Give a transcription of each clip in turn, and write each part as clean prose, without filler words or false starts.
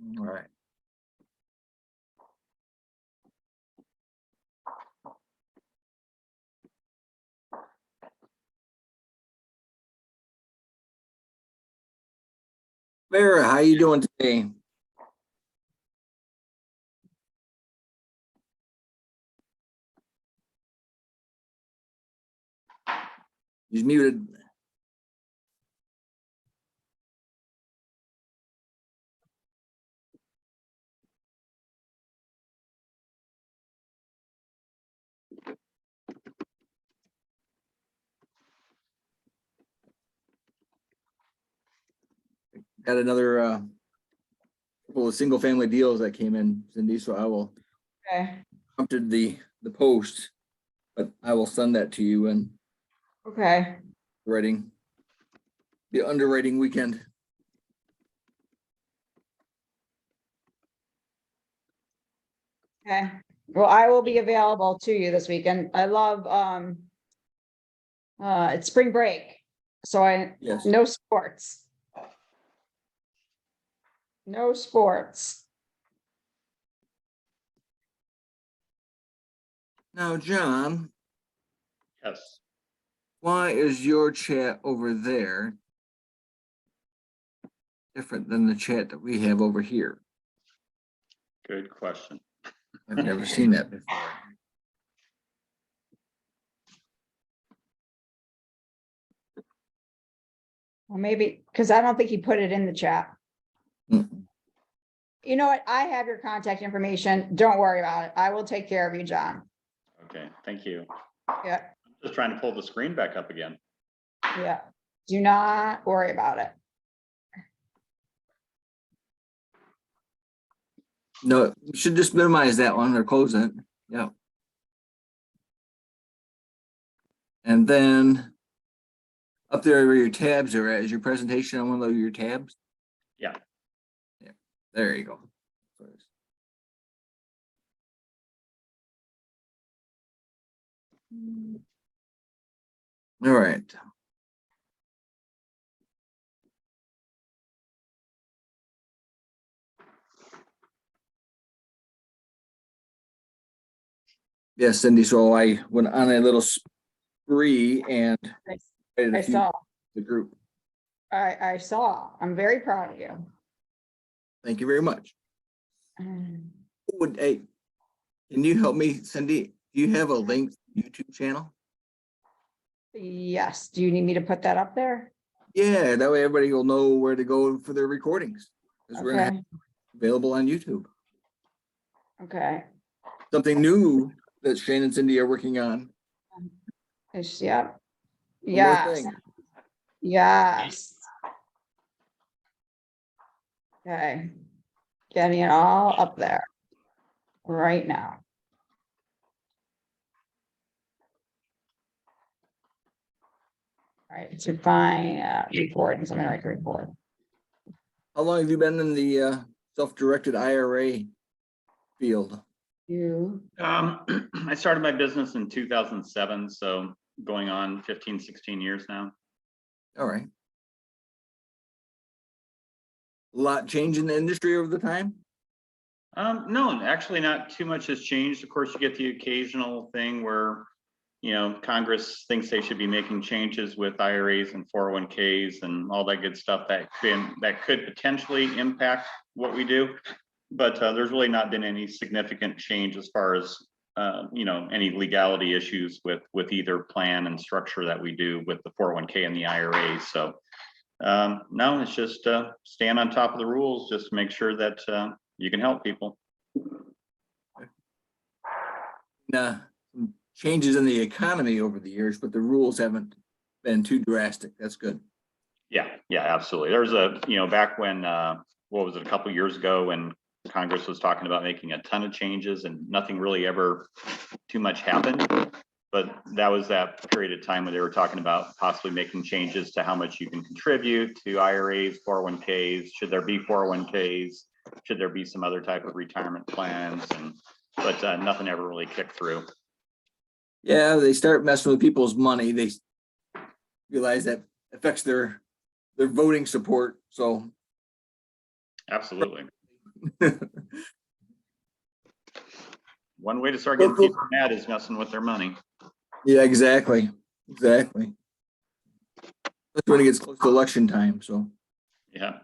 All right. Vera, how you doing today? He's muted. Got another couple of single family deals that came in, Cindy, so I will Okay, prompted the post, but I will send that to you and okay. writing the underwriting weekend. Okay, well, I will be available to you this weekend. I love, it's spring break, so Yes. no sports. No sports. Now, John, Yes. why is your chat over there different than the chat that we have over here? Good question. I've never seen that before. Well, maybe, because I don't think he put it in the chat. Mm. You know what? I have your contact information. Don't worry about it. I will take care of you, John. Okay, thank you. Yeah, Just trying to pull the screen back up again. yeah. Do not worry about it. No, you should just minimize that one or close it. Yeah. And then up there where your tabs are at, is your presentation on one of your tabs? Yeah. Yeah, there you go. All right. Yes, Cindy, so I went on a little spree and added a I few saw, to the group. I saw. I'm very proud of you. Thank you very much. Mm. Hey, can you help me, Cindy? Do you have a link to the YouTube channel? Yes, do you need me to put that up there? Yeah, that way everybody will know where to go for their recordings. Because we're gonna have Okay, it available on YouTube. okay. Something new that Shane and Cindy are working on. It's, yeah. One more Yes, thing. yes. Okay. Getting it all up there right now. All right, to find recordings, I'm gonna write report. How long have you been in the self-directed IRA field? You, I started my business in 2007, so going on 15, 16 years now. All right. A lot change in the industry over the time? No, actually not too much has changed. Of course, you get the occasional thing where, you know, Congress thinks they should be making changes with IRAs and 401ks and all that good stuff that could potentially impact what we do. But there's really not been any significant change as far as you know, any legality issues with either plan and structure that we do with the 401k and the IRA. So no, it's just staying on top of the rules, just to make sure that you can help people. Changes in the economy over the years, but the rules haven't been too drastic. That's good. Yeah, absolutely. There's a, you know, back when what was it, a couple of years ago, when Congress was talking about making a ton of changes and nothing really ever too much happened. But that was that period of time when they were talking about possibly making changes to how much you can contribute to IRAs, 401ks. Should there be 401ks? Should there be some other type of retirement plans? But nothing ever really kicked through. Yeah, they start messing with people's money. They realize that affects their voting support. So Absolutely. One way to start getting people mad is messing with their money. Yeah, exactly. Exactly. That's when it gets close to election time, so. Yeah.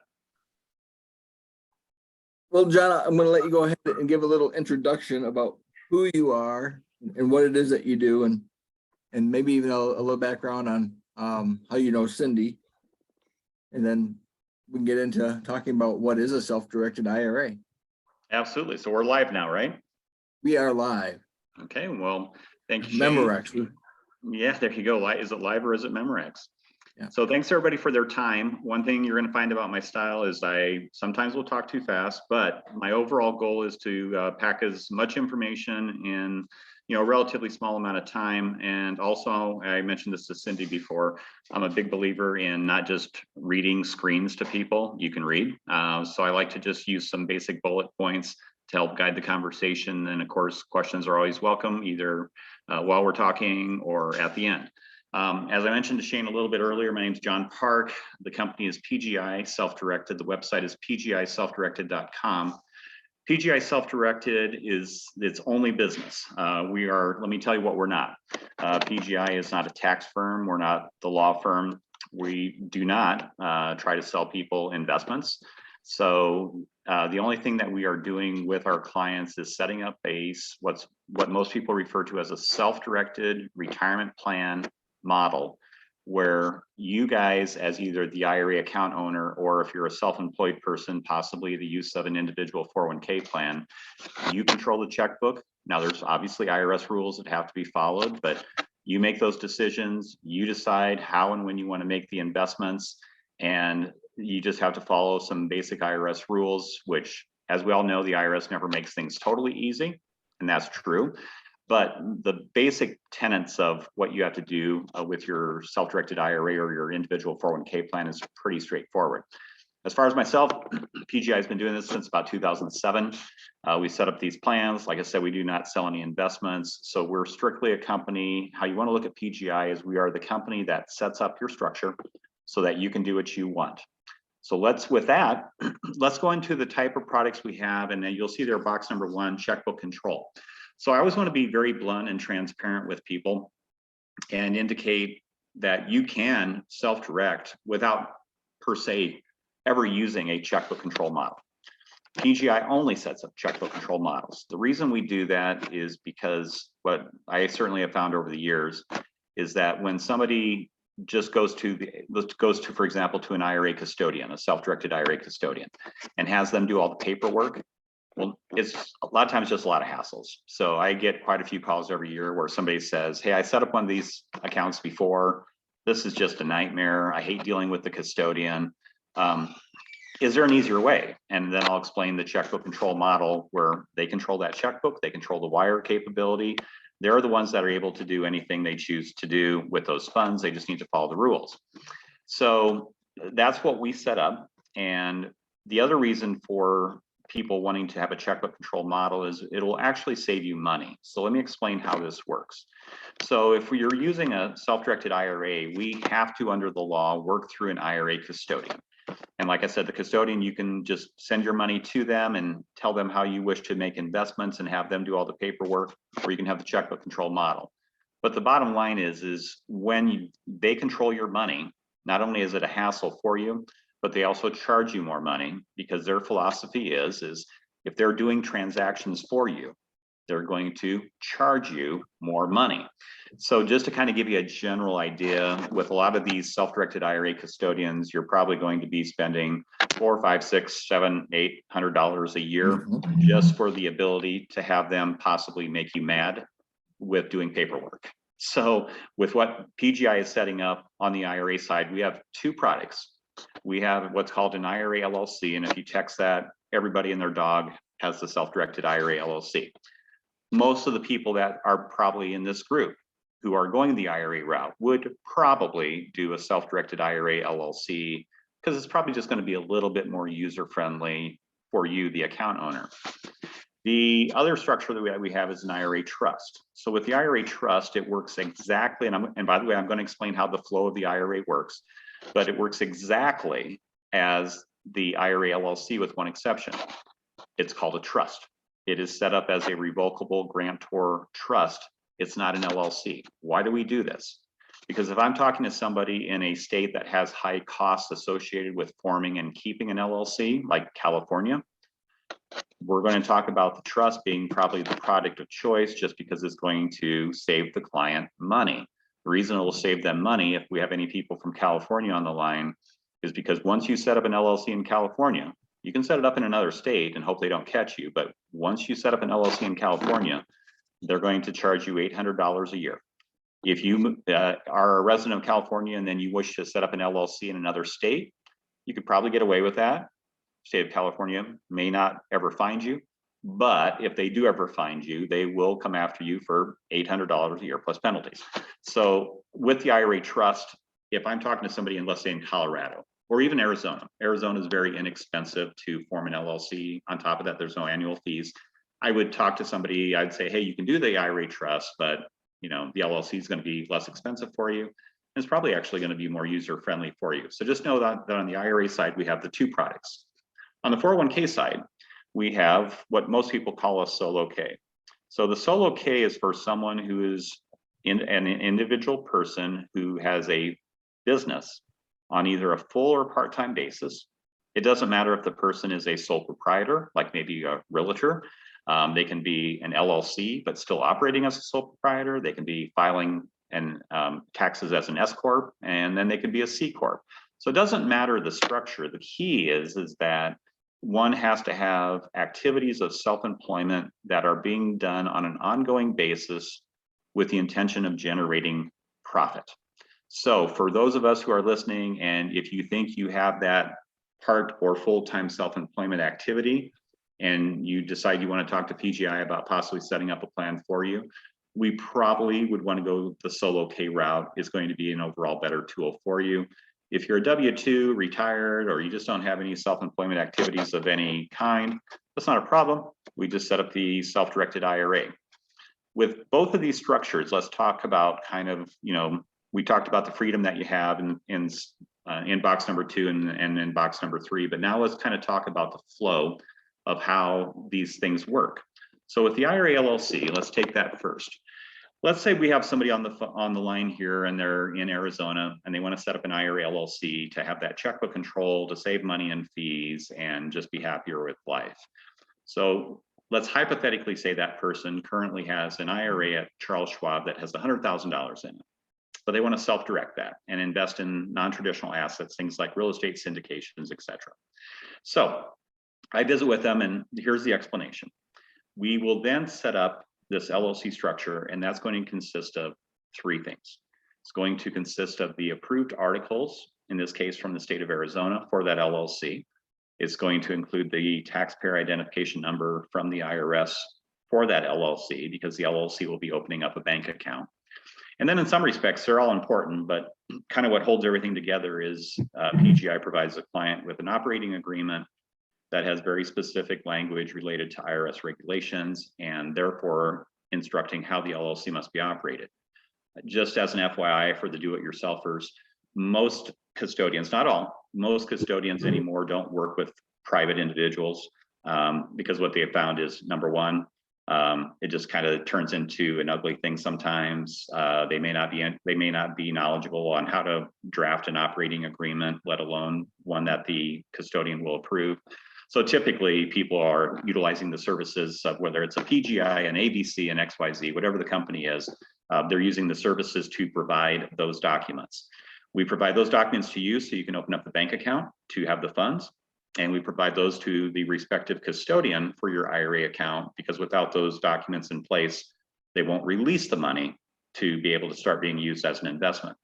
Well, John, I'm gonna let you go ahead and give a little introduction about who you are and what it is that you do, and maybe even a little background on how you know Cindy. And then we can get into talking about what is a self-directed IRA. Absolutely. So we're live now, right? We are live. Okay. Well, thank you, Shane. Memorex. Yeah, there you go. Is it live or is it Memorex? Yeah. So thanks everybody for their time. One thing you're going to find about my style is I sometimes will talk too fast, but my overall goal is to pack as much information in a relatively small amount of time. And also, I mentioned this to Cindy before, I'm a big believer in not just reading screens to people you can read. So I like to just use some basic bullet points to help guide the conversation. And of course, questions are always welcome, either while we're talking or at the end. As I mentioned to Shane a little bit earlier, my name is John Park. The company is PGI Self-Directed. The website is pgiselfdirected.com. PGI Self-Directed is its only business. Let me tell you what we're not. PGI is not a tax firm. We're not the law firm. We do not try to sell people investments. So the only thing that we are doing with our clients is setting up what most people refer to as a self-directed retirement plan model, where you guys, as either the IRA account owner, or if you're a self-employed person, possibly the use of an individual 401k plan, you control the checkbook. Now, there's obviously IRS rules that have to be followed, but you make those decisions. You decide how and when you want to make the investments, and you just have to follow some basic IRS rules, which, as we all know, the IRS never makes things totally easy, and that's true. But the basic tenets of what you have to do with your self-directed IRA or your individual 401k plan is pretty straightforward. As far as myself, PGI has been doing this since about 2007. We set up these plans. Like I said, we do not sell any investments. So we're strictly a company. How you want to look at PGI is we are the company that sets up your structure so that you can do what you want. So let's go into the type of products we have, and then you'll see there box number 1, checkbook control. So I always want to be very blunt and transparent with people and indicate that you can self-direct without per se ever using a checkbook control model. PGI only sets up checkbook control models. The reason we do that is because what I certainly have found over the years is that when somebody just goes to, for example, to an IRA custodian, a self-directed IRA custodian, and has them do all the paperwork, well, it's a lot of times just a lot of hassles. So I get quite a few calls every year where somebody says, hey, I set up one of these accounts before. This is just a nightmare. I hate dealing with the custodian. Is there an easier way? And then I'll explain the checkbook control model, where they control that checkbook, they control the wire capability. They're the ones that are able to do anything they choose to do with those funds. They just need to follow the rules. So that's what we set up. And the other reason for people wanting to have a checkbook control model is it'll actually save you money. So let me explain how this works. So if you're using a self-directed IRA, we have to, under the law, work through an IRA custodian. And like I said, the custodian, you can just send your money to them and tell them how you wish to make investments and have them do all the paperwork, or you can have the checkbook control model. But the bottom line is when they control your money, not only is it a hassle for you, but they also charge you more money, because their philosophy is if they're doing transactions for you, they're going to charge you more money. So just to kind of give you a general idea, with a lot of these self-directed IRA custodians, you're probably going to be spending $400, $500, $600, $700, $800 a year just for the ability to have them possibly make you mad with doing paperwork. So with what PGI is setting up on the IRA side, we have 2 products. We have what's called an IRA LLC, and if you text that, everybody and their dog has the self-directed IRA LLC. Most of the people that are probably in this group who are going the IRA route would probably do a self-directed IRA LLC, because it's probably just going to be a little bit more user-friendly for you, the account owner. The other structure that we have is an IRA trust. So with the IRA trust, it works exactly, and by the way, I'm going to explain how the flow of the IRA works, but it works exactly as the IRA LLC with one exception. It's called a trust. It is set up as a revocable grantor trust. It's not an LLC. Why do we do this? Because if I'm talking to somebody in a state that has high costs associated with forming and keeping an LLC, like California, we're going to talk about the trust being probably the product of choice just because it's going to save the client money. The reason it will save them money, if we have any people from California on the line, is because once you set up an LLC in California, you can set it up in another state and hope they don't catch you. But once you set up an LLC in California, they're going to charge you $800 a year. If you are a resident of California and then you wish to set up an LLC in another state, you could probably get away with that. State of California may not ever find you, but if they do ever find you, they will come after you for $800 a year plus penalties. So with the IRA trust, if I'm talking to somebody in, let's say in Colorado or even Arizona, Arizona is very inexpensive to form an LLC. On top of that, there's no annual fees. I would talk to somebody, I'd say, hey, you can do the IRA trust, but the LLC is going to be less expensive for you. It's probably actually going to be more user-friendly for you. So just know that on the IRA side, we have the two products. On the 401k side, we have what most people call a solo K. So the solo K is for someone who is an individual person who has a business on either a full or part-time basis. It doesn't matter if the person is a sole proprietor, like maybe a realtor. They can be an LLC, but still operating as a sole proprietor. They can be filing and taxes as an S Corp, and then they can be a C Corp. So it doesn't matter the structure. The key is that one has to have activities of self-employment that are being done on an ongoing basis with the intention of generating profit. So for those of us who are listening, and if you think you have that part or full-time self-employment activity, and you decide you want to talk to PGI about possibly setting up a plan for you, we probably would want to go the solo K route. Is going to be an overall better tool for you. If you're a W-2, retired, or you just don't have any self-employment activities of any kind, that's not a problem. We just set up the self-directed IRA. With both of these structures, let's talk about we talked about the freedom that you have in box number 2 and in box number 3, but now let's kind of talk about the flow of how these things work. So with the IRA LLC, let's take that first. Let's say we have somebody on the line here and they're in Arizona and they want to set up an IRA LLC to have that checkbook control, to save money and fees and just be happier with life. So let's hypothetically say that person currently has an IRA at Charles Schwab that has $100,000 in it, but they want to self-direct that and invest in non-traditional assets, things like real estate syndications, etc. So I visit with them and here's the explanation. We will then set up this LLC structure, and that's going to consist of 3 things. It's going to consist of the approved articles, in this case from the state of Arizona for that LLC. It's going to include the taxpayer identification number from the IRS for that LLC, because the LLC will be opening up a bank account. And then in some respects, they're all important, but kind of what holds everything together is PGI provides the client with an operating agreement that has very specific language related to IRS regulations and therefore instructing how the LLC must be operated. Just as an FYI for the do-it-yourselfers, most custodians, not all, most custodians anymore don't work with private individuals because what they have found is, number one, it just kind of turns into an ugly thing sometimes. They may not be knowledgeable on how to draft an operating agreement, let alone one that the custodian will approve. So typically people are utilizing the services of whether it's a PGI, an ABC, an XYZ, whatever the company is, they're using the services to provide those documents. We provide those documents to you so you can open up the bank account to have the funds. And we provide those to the respective custodian for your IRA account, because without those documents in place, they won't release the money to be able to start being used as an investment.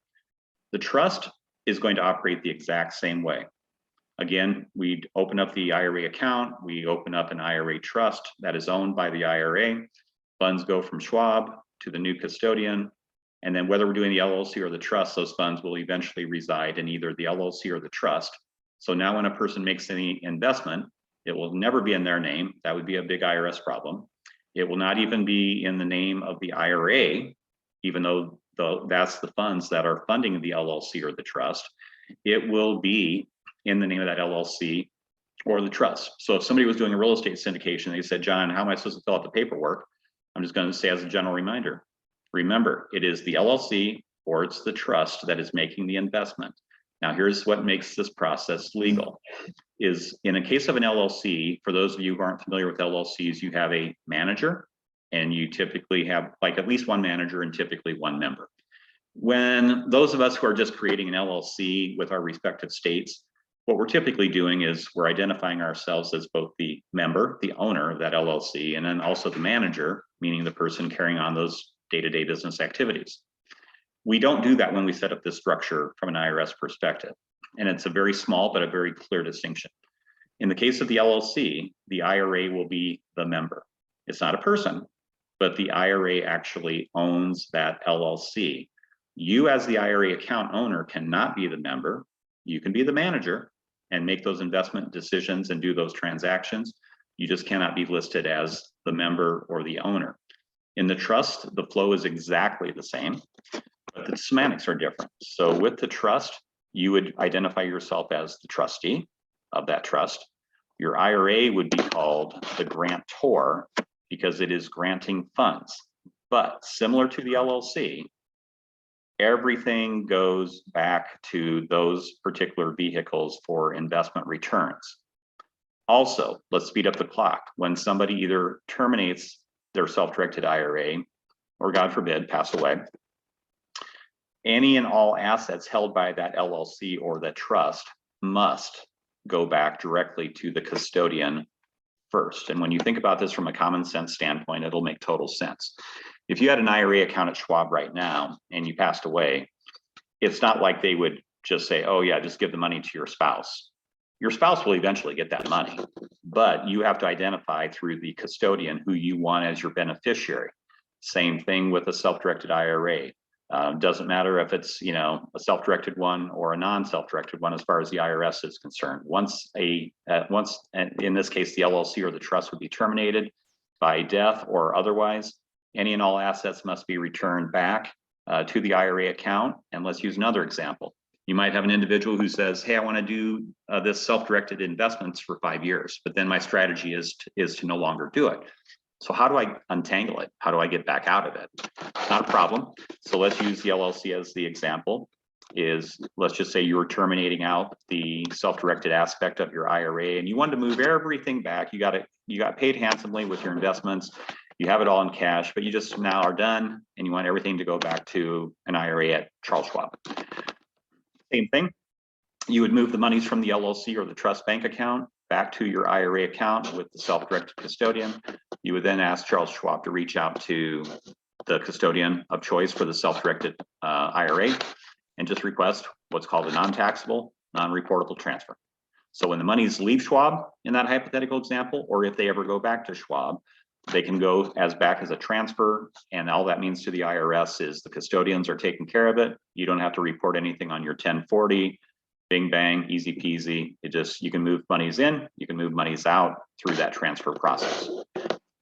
The trust is going to operate the exact same way. Again, we open up the IRA account, we open up an IRA trust that is owned by the IRA. Funds go from Schwab to the new custodian. And then whether we're doing the LLC or the trust, those funds will eventually reside in either the LLC or the trust. So now when a person makes any investment, it will never be in their name. That would be a big IRS problem. It will not even be in the name of the IRA, even though that's the funds that are funding the LLC or the trust. It will be in the name of that LLC or the trust. So if somebody was doing a real estate syndication, they said, John, how am I supposed to fill out the paperwork? I'm just going to say as a general reminder, remember, it is the LLC or it's the trust that is making the investment. Now, here's what makes this process legal. Is in a case of an LLC, for those of you who aren't familiar with LLCs, you have a manager and you typically have like at least one manager and typically one member. When those of us who are just creating an LLC with our respective states, what we're typically doing is we're identifying ourselves as both the member, the owner of that LLC, and then also the manager, meaning the person carrying on those day-to-day business activities. We don't do that when we set up this structure from an IRS perspective. And it's a very small, but a very clear distinction. In the case of the LLC, the IRA will be the member. It's not a person, but the IRA actually owns that LLC. You as the IRA account owner cannot be the member. You can be the manager and make those investment decisions and do those transactions. You just cannot be listed as the member or the owner. In the trust, the flow is exactly the same, but the semantics are different. So with the trust, you would identify yourself as the trustee of that trust. Your IRA would be called the grantor because it is granting funds. But similar to the LLC, everything goes back to those particular vehicles for investment returns. Also, let's speed up the clock. When somebody either terminates their self-directed IRA or, God forbid, pass away, any and all assets held by that LLC or the trust must go back directly to the custodian first. And when you think about this from a common sense standpoint, it'll make total sense. If you had an IRA account at Schwab right now and you passed away, it's not like they would just say, oh yeah, just give the money to your spouse. Your spouse will eventually get that money, but you have to identify through the custodian who you want as your beneficiary. Same thing with a self-directed IRA. Doesn't matter if it's, a self-directed one or a non-self-directed one as far as the IRS is concerned. Once in this case, the LLC or the trust would be terminated by death or otherwise, any and all assets must be returned back to the IRA account. And let's use another example. You might have an individual who says, hey, I want to do this self-directed investments for 5 years, but then my strategy is to no longer do it. So how do I untangle it? How do I get back out of it? Not a problem. So let's use the LLC as the example. Let's just say you were terminating out the self-directed aspect of your IRA and you wanted to move everything back. You got paid handsomely with your investments. You have it all in cash, but you just now are done and you want everything to go back to an IRA at Charles Schwab. Same thing. You would move the monies from the LLC or the trust bank account back to your IRA account with the self-directed custodian. You would then ask Charles Schwab to reach out to the custodian of choice for the self-directed IRA and just request what's called a non-taxable, non-reportable transfer. So when the monies leave Schwab in that hypothetical example, or if they ever go back to Schwab, they can go back as a transfer. And all that means to the IRS is the custodians are taking care of it. You don't have to report anything on your 1040. Bing bang, easy peasy. You can move monies in, you can move monies out through that transfer process.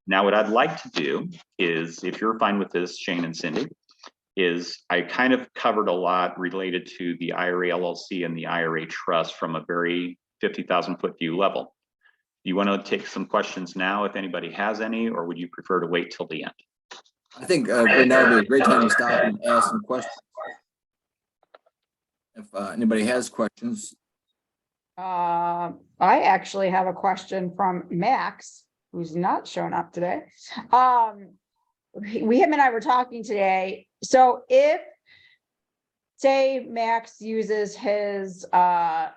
Now, what I'd like to do is, if you're fine with this, Shane and Cindy, is I kind of covered a lot related to the IRA LLC and the IRA trust from a very 50,000 foot view level. You want to take some questions now if anybody has any, or would you prefer to wait till the end? I think right now would be a great time to stop and ask some questions. If anybody has questions. I actually have a question from Max, who's not shown up today. Him and I were talking today. So if, say, Max uses his, I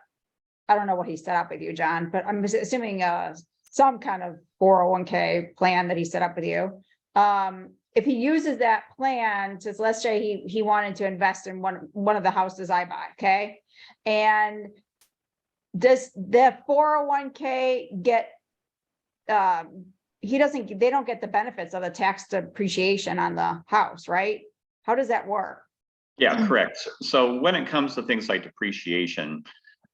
don't know what he set up with you, John, but I'm assuming some kind of 401k plan that he set up with you. If he uses that plan to, let's say he wanted to invest in one of the houses I buy, okay? And does the 401k get, they don't get the benefits of the tax depreciation on the house, right? How does that work? Yeah, correct. So when it comes to things like depreciation,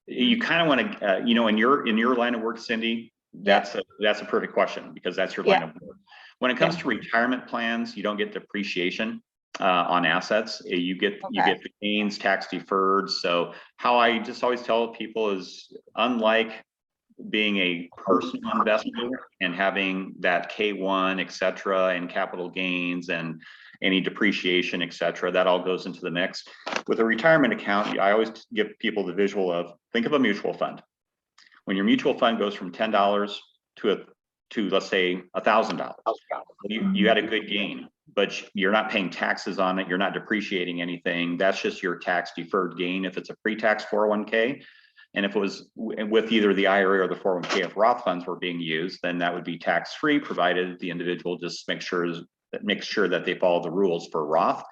you kind of want to, in your line of work, Cindy, that's a perfect question because that's your line of work. When it comes to retirement plans, you don't get depreciation on assets. You get the gains tax deferred. So how I just always tell people is, unlike being a personal investor and having that K1, et cetera, and capital gains and any depreciation, et cetera, that all goes into the mix. With a retirement account, I always give people the visual of, think of a mutual fund. When your mutual fund goes from $10 to let's say $1,000, you had a good gain, but you're not paying taxes on it. You're not depreciating anything. That's just your tax deferred gain if it's a pre-tax 401k. And if it was with either the IRA or the 401k, if Roth funds were being used, then that would be tax-free, provided the individual just makes sure that they follow the rules for Roth.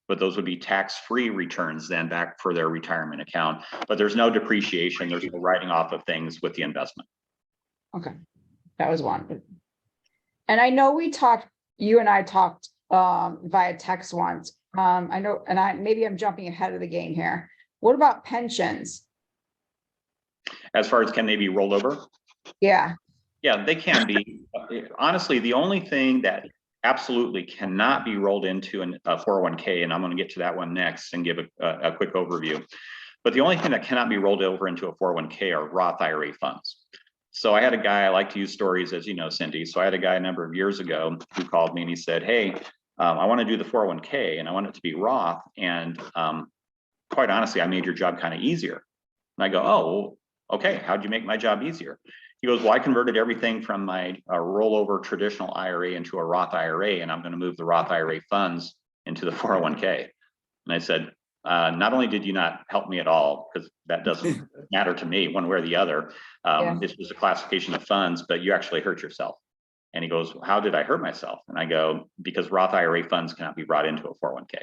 But those would be tax-free returns then back for their retirement account. But there's no depreciation, there's no writing off of things with the investment. Okay, that was one. And I know you and I talked via text once. I know, and maybe I'm jumping ahead of the game here. What about pensions? As far as can they be rolled over? Yeah. Yeah, they can be. Honestly, the only thing that absolutely cannot be rolled into a 401k, and I'm going to get to that one next and give a quick overview. But the only thing that cannot be rolled over into a 401k are Roth IRA funds. So I had a guy, I like to use stories, as you know, Cindy. So I had a guy a number of years ago who called me and he said, hey, I want to do the 401k and I want it to be Roth. And quite honestly, I made your job kind of easier. And I go, oh, okay, how'd you make my job easier? He goes, well, I converted everything from my rollover traditional IRA into a Roth IRA, and I'm going to move the Roth IRA funds into the 401k. And I said, not only did you not help me at all, because that doesn't matter to me one way or the other. It's just a classification of funds, but you actually hurt yourself. And he goes, how did I hurt myself? And I go, because Roth IRA funds cannot be brought into a 401k.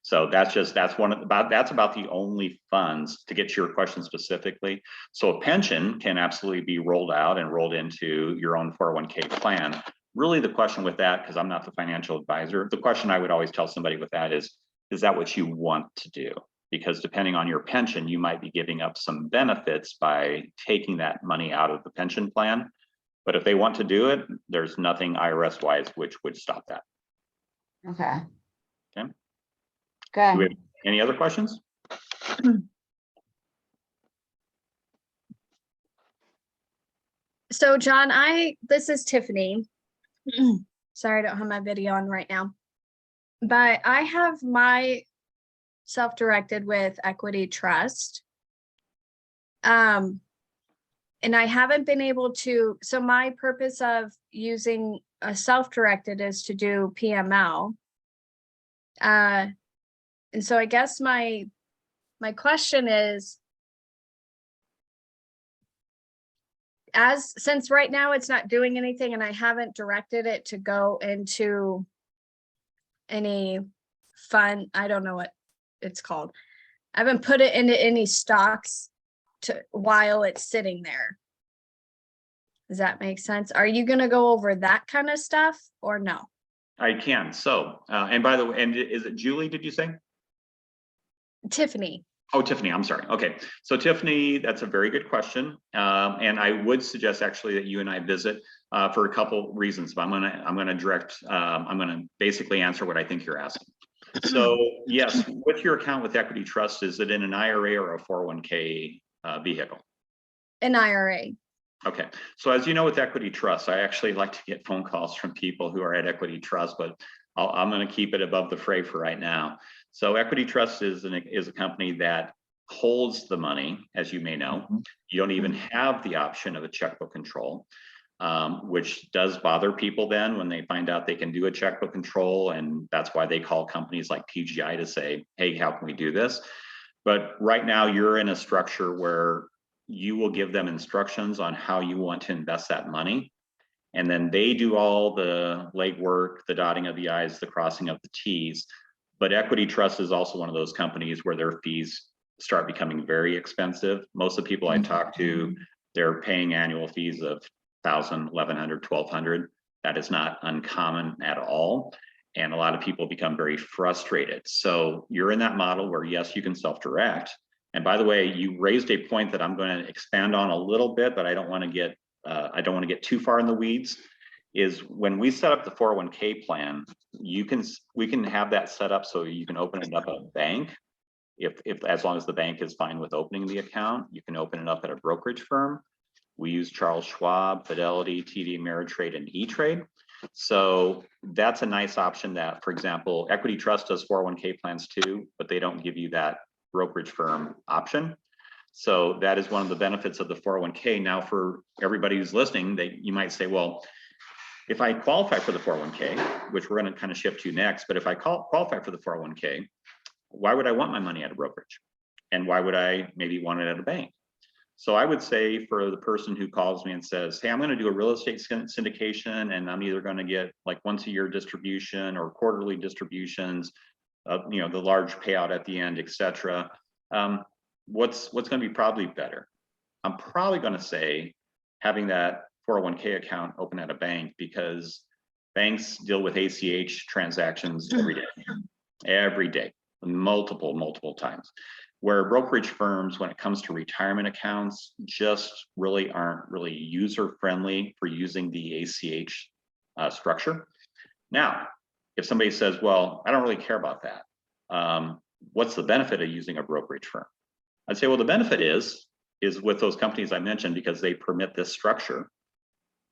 So that's about the only funds, to get to your question specifically. So a pension can absolutely be rolled out and rolled into your own 401k plan. Really the question with that, because I'm not the financial advisor, the question I would always tell somebody with that is that what you want to do? Because depending on your pension, you might be giving up some benefits by taking that money out of the pension plan. But if they want to do it, there's nothing IRS wise which would stop that. Okay. Okay. Okay. Do we have any other questions? So John, this is Tiffany. Sorry, I don't have my video on right now, but I have my self-directed with Equity Trust. And I haven't been able to, so my purpose of using a self-directed is to do PML. And so I guess my question is, since right now it's not doing anything and I haven't directed it to go into any fund, I don't know what it's called. I haven't put it into any stocks while it's sitting there. Does that make sense? Are you going to go over that kind of stuff or no? I can. So, and by the way, and is it Julie, did you say? Tiffany. Oh, Tiffany, I'm sorry. Okay. So Tiffany, that's a very good question. And I would suggest actually that you and I visit for a couple reasons, but I'm going to basically answer what I think you're asking. So yes, with your account with Equity Trust, is it in an IRA or a 401k vehicle? An IRA. Okay. So as you know, with Equity Trust, I actually like to get phone calls from people who are at Equity Trust, but I'm going to keep it above the fray for right now. So Equity Trust is a company that holds the money, as you may know. You don't even have the option of a checkbook control, which does bother people then when they find out they can do a checkbook control. And that's why they call companies like PGI to say, hey, how can we do this? But right now you're in a structure where you will give them instructions on how you want to invest that money. And then they do all the legwork, the dotting of the I's, the crossing of the T's. But Equity Trust is also one of those companies where their fees start becoming very expensive. Most of the people I talk to, they're paying annual fees of $1,000, $1,100, $1,200. That is not uncommon at all. And a lot of people become very frustrated. So you're in that model where, yes, you can self-direct. And by the way, you raised a point that I'm going to expand on a little bit, but I don't want to get too far in the weeds. Is when we set up the 401k plan, we can have that set up so you can open it up at a bank. If as long as the bank is fine with opening the account, you can open it up at a brokerage firm. We use Charles Schwab, Fidelity, TD Ameritrade, and E-Trade. So that's a nice option that, for example, Equity Trust does 401k plans too, but they don't give you that brokerage firm option. So that is one of the benefits of the 401k. Now, for everybody who's listening, you might say, well, if I qualify for the 401k, which we're going to kind of shift to next, but if I qualify for the 401k, why would I want my money at a brokerage? And why would I maybe want it at a bank? So I would say for the person who calls me and says, hey, I'm going to do a real estate syndication, and I'm either going to get like once a year distribution or quarterly distributions, you know, the large payout at the end, et cetera. What's going to be probably better? I'm probably going to say having that 401k account open at a bank, because banks deal with ACH transactions every day, multiple times. Where brokerage firms, when it comes to retirement accounts, just really aren't really user friendly for using the ACH structure. Now, if somebody says, well, I don't really care about that, what's the benefit of using a brokerage firm? I'd say, well, the benefit is with those companies I mentioned, because they permit this structure,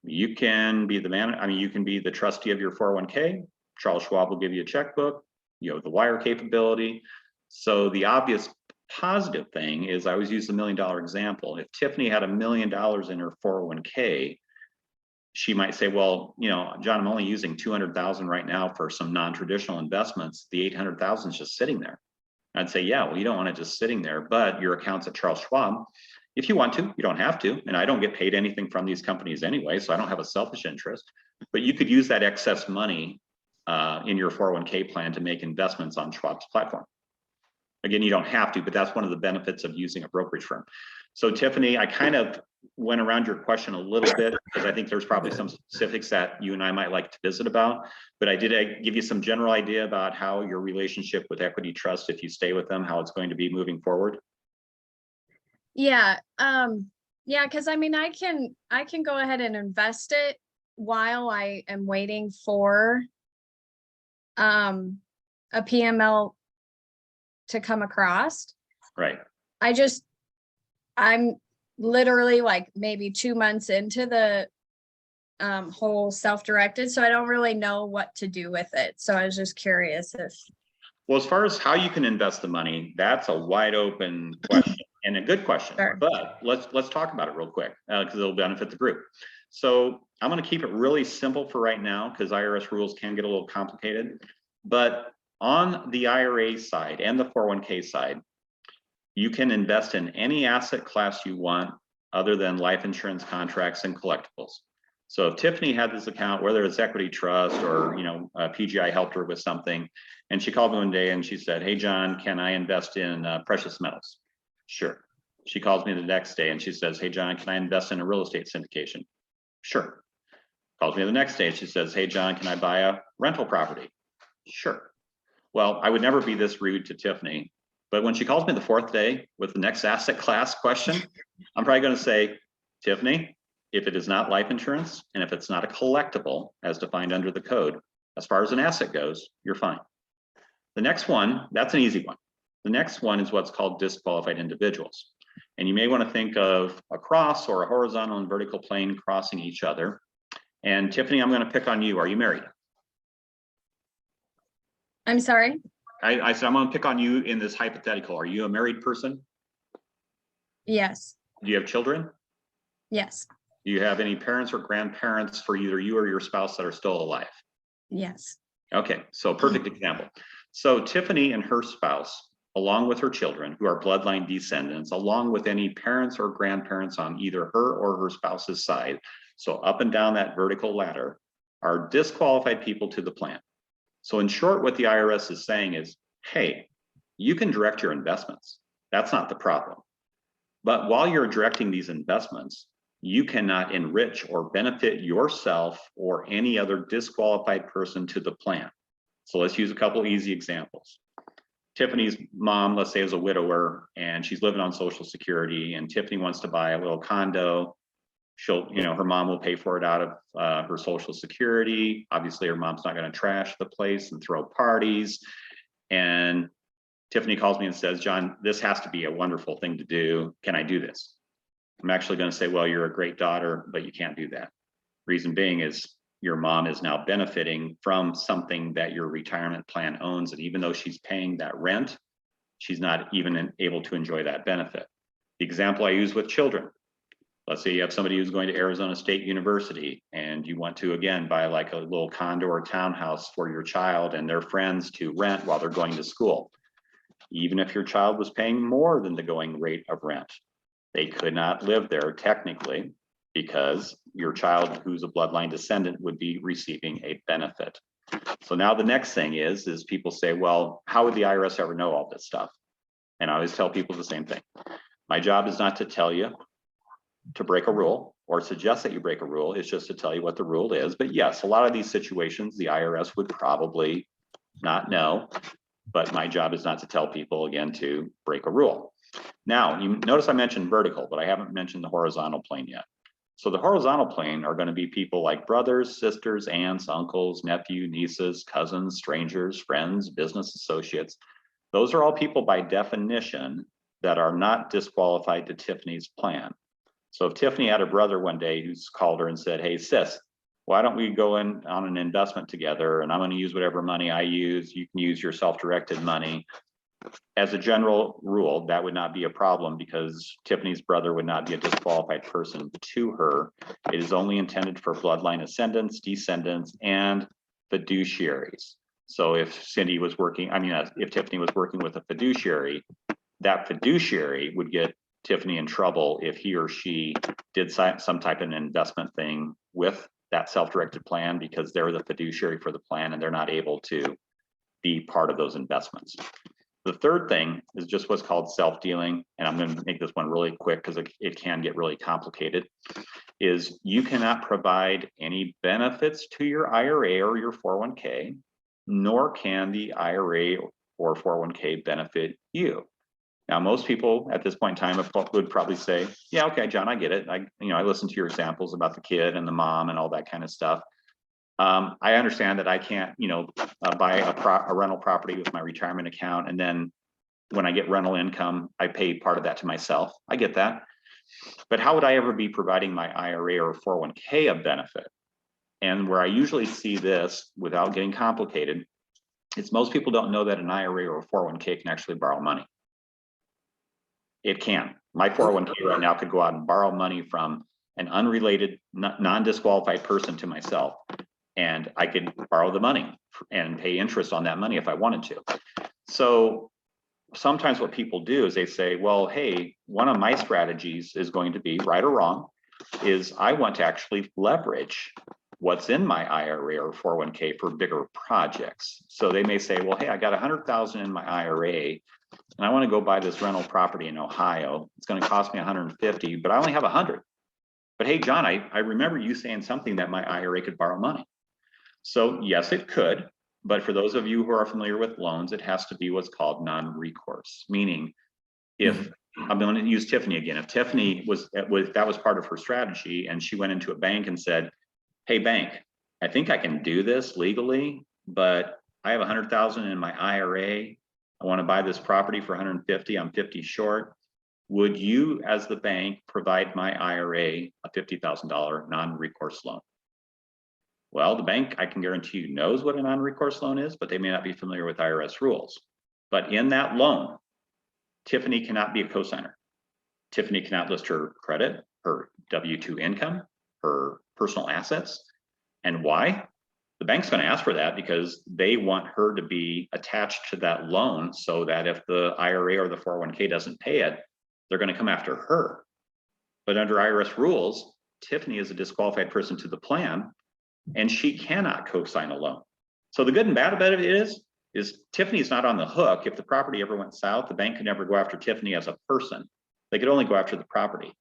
you can be the man. I mean, you can be the trustee of your 401k. Charles Schwab will give you a checkbook, you know, the wire capability. So the obvious positive thing is, I always use the $1 million example. If Tiffany had $1 million in her 401k, she might say, well, you know, John, I'm only using 200,000 right now for some non-traditional investments. The 800,000 is just sitting there. I'd say, yeah, well, you don't want it just sitting there, but your account's at Charles Schwab. If you want to, you don't have to. And I don't get paid anything from these companies anyway, so I don't have a selfish interest. But you could use that excess money in your 401k plan to make investments on Schwab's platform. Again, you don't have to, but that's one of the benefits of using a brokerage firm. So Tiffany, I kind of went around your question a little bit, because I think there's probably some specifics that you and I might like to visit about, but I did give you some general idea about how your relationship with Equity Trust, if you stay with them, how it's going to be moving forward. Yeah. Yeah, because I mean, I can go ahead and invest it while I am waiting for a PML to come across. Right. I'm literally like maybe 2 months into the whole self-directed, so I don't really know what to do with it. So I was just curious if. Well, as far as how you can invest the money, that's a wide open question and a good question. Sure. But let's talk about it real quick, because it'll benefit the group. So I'm going to keep it really simple for right now, because IRS rules can get a little complicated. But on the IRA side and the 401k side, you can invest in any asset class you want other than life insurance contracts and collectibles. So if Tiffany had this account, whether it's Equity Trust or, you know, PGI helped her with something, and she called me one day and she said, hey, John, can I invest in precious metals? Sure. She calls me the next day and she says, hey, John, can I invest in a real estate syndication? Sure. Calls me the next day and she says, hey, John, can I buy a rental property? Sure. Well, I would never be this rude to Tiffany, but when she calls me the fourth day with the next asset class question, I'm probably going to say, Tiffany, if it is not life insurance and if it's not a collectible as defined under the code, as far as an asset goes, you're fine. The next one, that's an easy one. The next one is what's called disqualified individuals. And you may want to think of a cross or a horizontal and vertical plane crossing each other. And Tiffany, I'm going to pick on you. Are you married? I'm sorry? I said, I'm going to pick on you in this hypothetical. Are you a married person? Yes. Do you have children? Yes. Do you have any parents or grandparents for either you or your spouse that are still alive? Yes. Okay, so perfect example. So Tiffany and her spouse, along with her children, who are bloodline descendants, along with any parents or grandparents on either her or her spouse's side, so up and down that vertical ladder, are disqualified people to the plan. So in short, what the IRS is saying is, hey, you can direct your investments. That's not the problem. But while you're directing these investments, you cannot enrich or benefit yourself or any other disqualified person to the plan. So let's use a couple easy examples. Tiffany's mom, let's say, is a widower and she's living on Social Security, and Tiffany wants to buy a little condo. She'll, you know, her mom will pay for it out of her Social Security. Obviously, her mom's not going to trash the place and throw parties. And Tiffany calls me and says, John, this has to be a wonderful thing to do. Can I do this? I'm actually going to say, well, you're a great daughter, but you can't do that. Reason being is your mom is now benefiting from something that your retirement plan owns. And even though she's paying that rent, she's not even able to enjoy that benefit. The example I use with children. Let's say you have somebody who's going to Arizona State University and you want to, again, buy like a little condo or townhouse for your child and their friends to rent while they're going to school. Even if your child was paying more than the going rate of rent, they could not live there technically because your child who's a bloodline descendant would be receiving a benefit. So now the next thing is people say, well, how would the IRS ever know all this stuff? And I always tell people the same thing. My job is not to tell you to break a rule or suggest that you break a rule. It's just to tell you what the rule is. But yes, a lot of these situations, the IRS would probably not know, but my job is not to tell people, again, to break a rule. Now, you notice I mentioned vertical, but I haven't mentioned the horizontal plane yet. So the horizontal plane are going to be people like brothers, sisters, aunts, uncles, nephew, nieces, cousins, strangers, friends, business associates. Those are all people by definition that are not disqualified to Tiffany's plan. So if Tiffany had a brother one day who's called her and said, hey, sis, why don't we go in on an investment together and I'm going to use whatever money I use, you can use your self-directed money. As a general rule, that would not be a problem because Tiffany's brother would not be a disqualified person to her. It is only intended for bloodline ascendants, descendants, and fiduciaries. So if Cindy was working, if Tiffany was working with a fiduciary, that fiduciary would get Tiffany in trouble if he or she did some type of an investment thing with that self-directed plan because they're the fiduciary for the plan and they're not able to be part of those investments. The third thing is just what's called self-dealing, and I'm going to make this one really quick because it can get really complicated, is you cannot provide any benefits to your IRA or your 401k, nor can the IRA or 401k benefit you. Now, most people at this point in time would probably say, yeah, okay, John, I get it. I listened to your examples about the kid and the mom and all that kind of stuff. I understand that I can't, buy a rental property with my retirement account. And then when I get rental income, I pay part of that to myself. I get that. But how would I ever be providing my IRA or 401k a benefit? And where I usually see this without getting complicated, it's most people don't know that an IRA or a 401k can actually borrow money. It can. My 401k right now could go out and borrow money from an unrelated, non-disqualified person to myself. And I could borrow the money and pay interest on that money if I wanted to. So sometimes what people do is they say, well, hey, one of my strategies is going to be, right or wrong, is I want to actually leverage what's in my IRA or 401k for bigger projects. So they may say, well, hey, I got 100,000 in my IRA and I want to go buy this rental property in Ohio. It's going to cost me 150, but I only have 100. But hey, John, I remember you saying something that my IRA could borrow money. So yes, it could, but for those of you who are familiar with loans, it has to be what's called non-recourse, meaning if I'm going to use Tiffany again, if Tiffany that was part of her strategy and she went into a bank and said, hey bank, I think I can do this legally, but I have 100,000 in my IRA. I want to buy this property for 150, I'm 50 short. Would you as the bank provide my IRA a $50,000 non-recourse loan? Well, the bank, I can guarantee you, knows what a non-recourse loan is, but they may not be familiar with IRS rules. But in that loan, Tiffany cannot be a cosigner. Tiffany cannot list her credit, her W-2 income, her personal assets. And why? The bank's going to ask for that because they want her to be attached to that loan so that if the IRA or the 401k doesn't pay it, they're going to come after her. But under IRS rules, Tiffany is a disqualified person to the plan, and she cannot co-sign a loan. So the good and bad about it is Tiffany's not on the hook. If the property ever went south, the bank could never go after Tiffany as a person. They could only go after the property.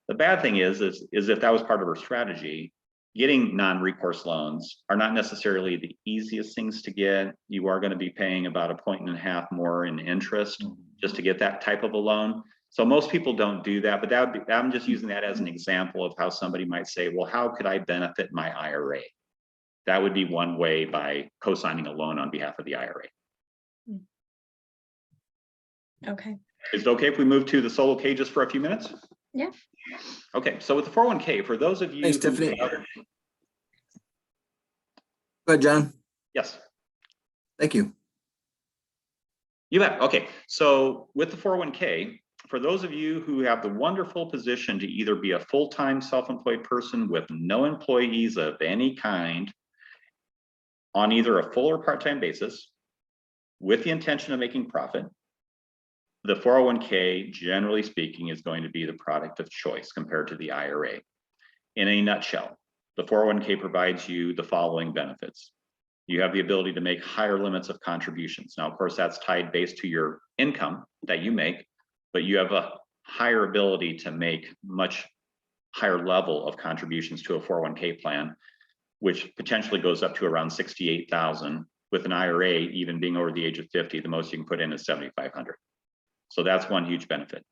The bad thing is if that was part of her strategy, getting non-recourse loans are not necessarily the easiest things to get. You are going to be paying about 1.5 points more in interest just to get that type of a loan. So most people don't do that, but I'm just using that as an example of how somebody might say, well, how could I benefit my IRA? That would be one way, by co-signing a loan on behalf of the IRA. Okay. Is it okay if we move to the solo K just for a few minutes? Yeah. Okay, so with the 401k, for those of you. Thanks, who- Tiffany. Go ahead, John. Yes. Thank you. You bet. Okay, so with the 401k, for those of you who have the wonderful position to either be a full-time self-employed person with no employees of any kind on either a full or part-time basis with the intention of making profit, the 401k, generally speaking, is going to be the product of choice compared to the IRA. In a nutshell, the 401k provides you the following benefits. You have the ability to make higher limits of contributions. Now, of course, that's tied based to your income that you make, but you have a higher ability to make much higher level of contributions to a 401k plan, which potentially goes up to around 68,000. With an IRA, even being over the age of 50, the most you can put in is 7,500. So that's one huge benefit.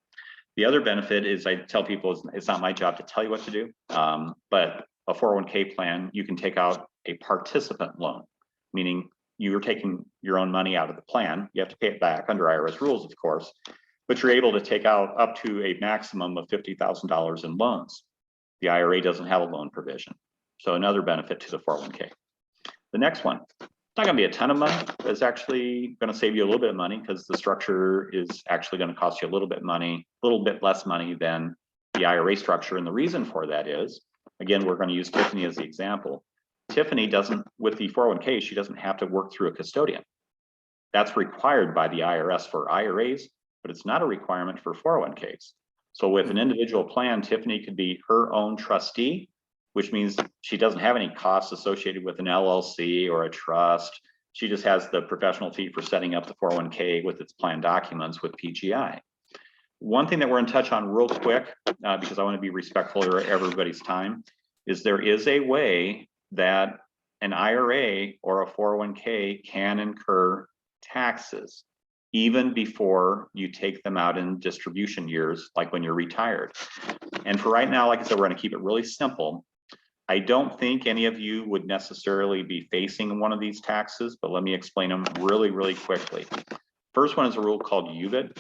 The other benefit is, I tell people, it's not my job to tell you what to do, but a 401k plan, you can take out a participant loan, meaning you're taking your own money out of the plan. You have to pay it back under IRS rules, of course, but you're able to take out up to a maximum of $50,000 in loans. The IRA doesn't have a loan provision. So another benefit to the 401k. The next one, it's not going to be a ton of money. It's actually going to save you a little bit of money because the structure is actually going to cost you a little bit less money than the IRA structure. And the reason for that is, again, we're going to use Tiffany as the example. Tiffany doesn't, with the 401k, she doesn't have to work through a custodian. That's required by the IRS for IRAs, but it's not a requirement for 401ks. So with an individual plan, Tiffany could be her own trustee, which means she doesn't have any costs associated with an LLC or a trust. She just has the professional fee for setting up the 401k with its plan documents with PGI. One thing that we're going to touch on real quick, because I want to be respectful of everybody's time, is there is a way that an IRA or a 401k can incur taxes even before you take them out in distribution years, like when you're retired. And for right now, like I said, we're going to keep it really simple. I don't think any of you would necessarily be facing one of these taxes, but let me explain them really, really quickly. First one is a rule called UBIT,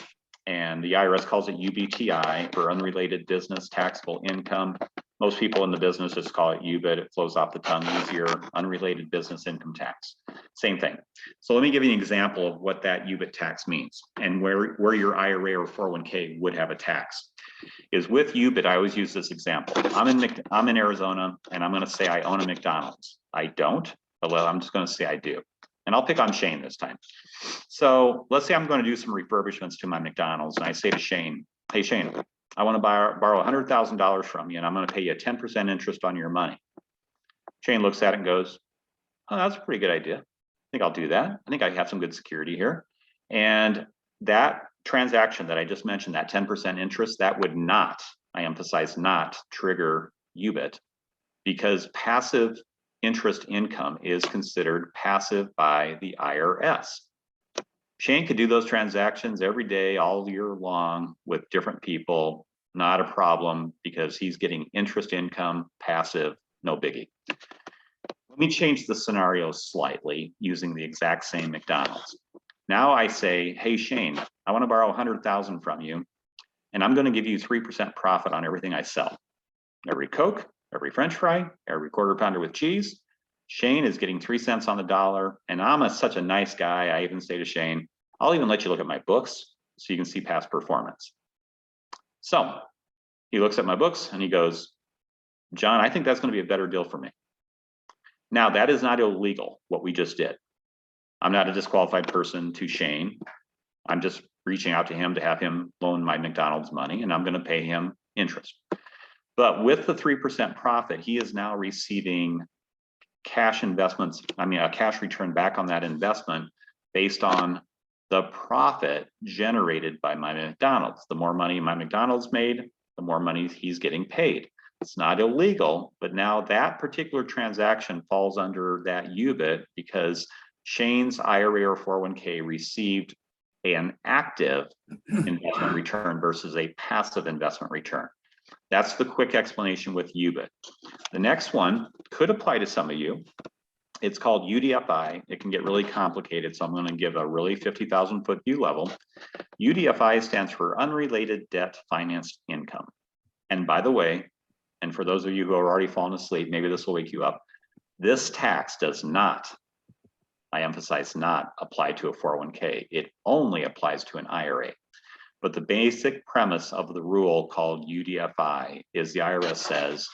and the IRS calls it UBTI for unrelated business taxable income. Most people in the business just call it UBIT. It flows off the tongue easier, unrelated business income tax. Same thing. So let me give you an example of what that UBIT tax means and where your IRA or 401k would have a tax. Is with UBIT, I always use this example. I'm in Arizona, and I'm going to say I own a McDonald's. I don't, but I'm just going to say I do. And I'll pick on Shane this time. So let's say I'm going to do some refurbishments to my McDonald's, and I say to Shane, hey, Shane, I want to borrow $100,000 from you, and I'm going to pay you a 10% interest on your money. Shane looks at it and goes, oh, that's a pretty good idea. I think I'll do that. I think I have some good security here. And that transaction that I just mentioned, that 10% interest, that would not, I emphasize not, trigger UBIT, because passive interest income is considered passive by the IRS. Shane could do those transactions every day, all year long with different people, not a problem, because he's getting interest income, passive, no biggie. Let me change the scenario slightly using the exact same McDonald's. Now I say, hey, Shane, I want to borrow 100,000 from you, and I'm going to give you 3% profit on everything I sell. Every Coke, every French fry, every quarter pounder with cheese. Shane is getting 3 cents on the dollar, and I'm such a nice guy. I even say to Shane, I'll even let you look at my books so you can see past performance. So he looks at my books and he goes, John, I think that's going to be a better deal for me. Now, that is not illegal, what we just did. I'm not a disqualified person to Shane. I'm just reaching out to him to have him loan my McDonald's money, and I'm going to pay him interest. But with the 3% profit, he is now receiving cash investments, a cash return back on that investment based on the profit generated by my McDonald's. The more money my McDonald's made, the more money he's getting paid. It's not illegal, but now that particular transaction falls under that UBIT because Shane's IRA or 401k received an active investment return versus a passive investment return. That's the quick explanation with UBIT. The next one could apply to some of you. It's called UDFI. It can get really complicated, so I'm going to give a really 50,000-foot view level. UDFI stands for Unrelated Debt Financed Income. And by the way, and for those of you who are already fallen asleep, maybe this will wake you up. This tax does not, I emphasize not, apply to a 401k. It only applies to an IRA. But the basic premise of the rule called UDFI is the IRS says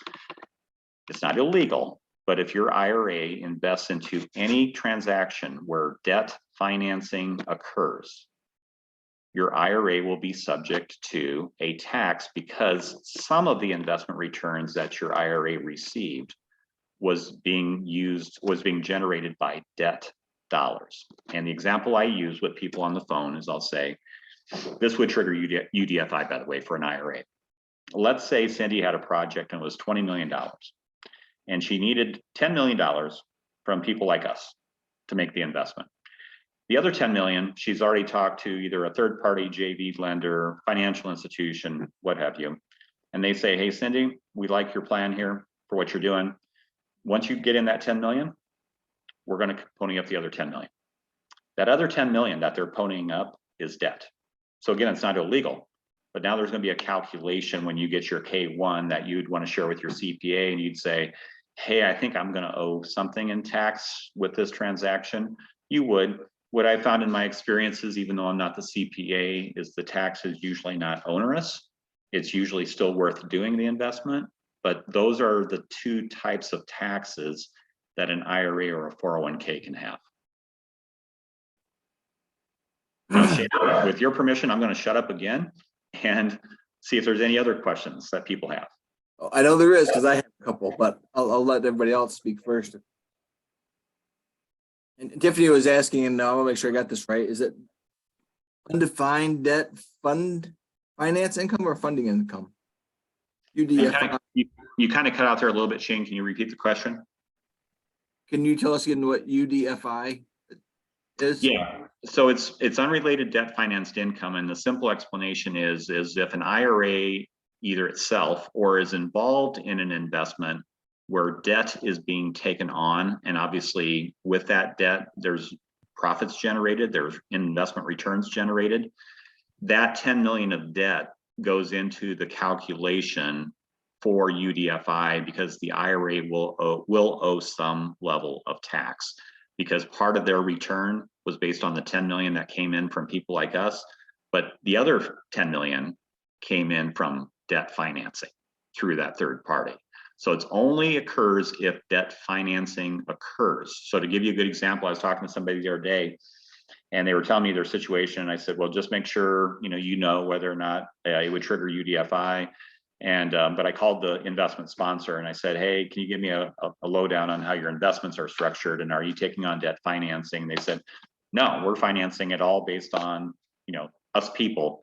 it's not illegal, but if your IRA invests into any transaction where debt financing occurs, your IRA will be subject to a tax because some of the investment returns that your IRA received was being generated by debt dollars. And the example I use with people on the phone is I'll say, this would trigger UDFI, by the way, for an IRA. Let's say Cindy had a project and it was $20 million. And she needed $10 million from people like us to make the investment. The other 10 million, she's already talked to either a third party JV lender, financial institution, what have you. And they say, hey, Cindy, we like your plan here for what you're doing. Once you get in that 10 million, we're going to pony up the other 10 million. That other 10 million that they're ponying up is debt. So again, it's not illegal, but now there's going to be a calculation when you get your K1 that you'd want to share with your CPA, and you'd say, hey, I think I'm going to owe something in tax with this transaction. You would. What I found in my experiences, even though I'm not the CPA, is the tax is usually not onerous. It's usually still worth doing the investment, but those are the two types of taxes that an IRA or a 401k can have. Now, Shannon, with your permission, I'm going to shut up again and see if there's any other questions that people have. I know there is, because I have a couple, but I'll let everybody else speak first. And Tiffany was asking, and I want to make sure I got this right. Is it undefined debt fund finance income or funding income? UDFI. You kind of cut out there a little bit, Shane. Can you repeat the question? Can you tell us again what UDFI is? Yeah, so it's unrelated debt financed income, and the simple explanation is if an IRA either itself or is involved in an investment where debt is being taken on, and obviously with that debt, there's profits generated, there's investment returns generated. That 10 million of debt goes into the calculation for UDFI because the IRA will owe some level of tax because part of their return was based on the 10 million that came in from people like us, but the other 10 million came in from debt financing through that third party. So it's only occurs if debt financing occurs. So to give you a good example, I was talking to somebody the other day and they were telling me their situation. And I said, well, just make sure, you know whether or not it would trigger UDFI. And, but I called the investment sponsor and I said, hey, can you give me a lowdown on how your investments are structured? And are you taking on debt financing? They said, no, we're financing it all based on, us people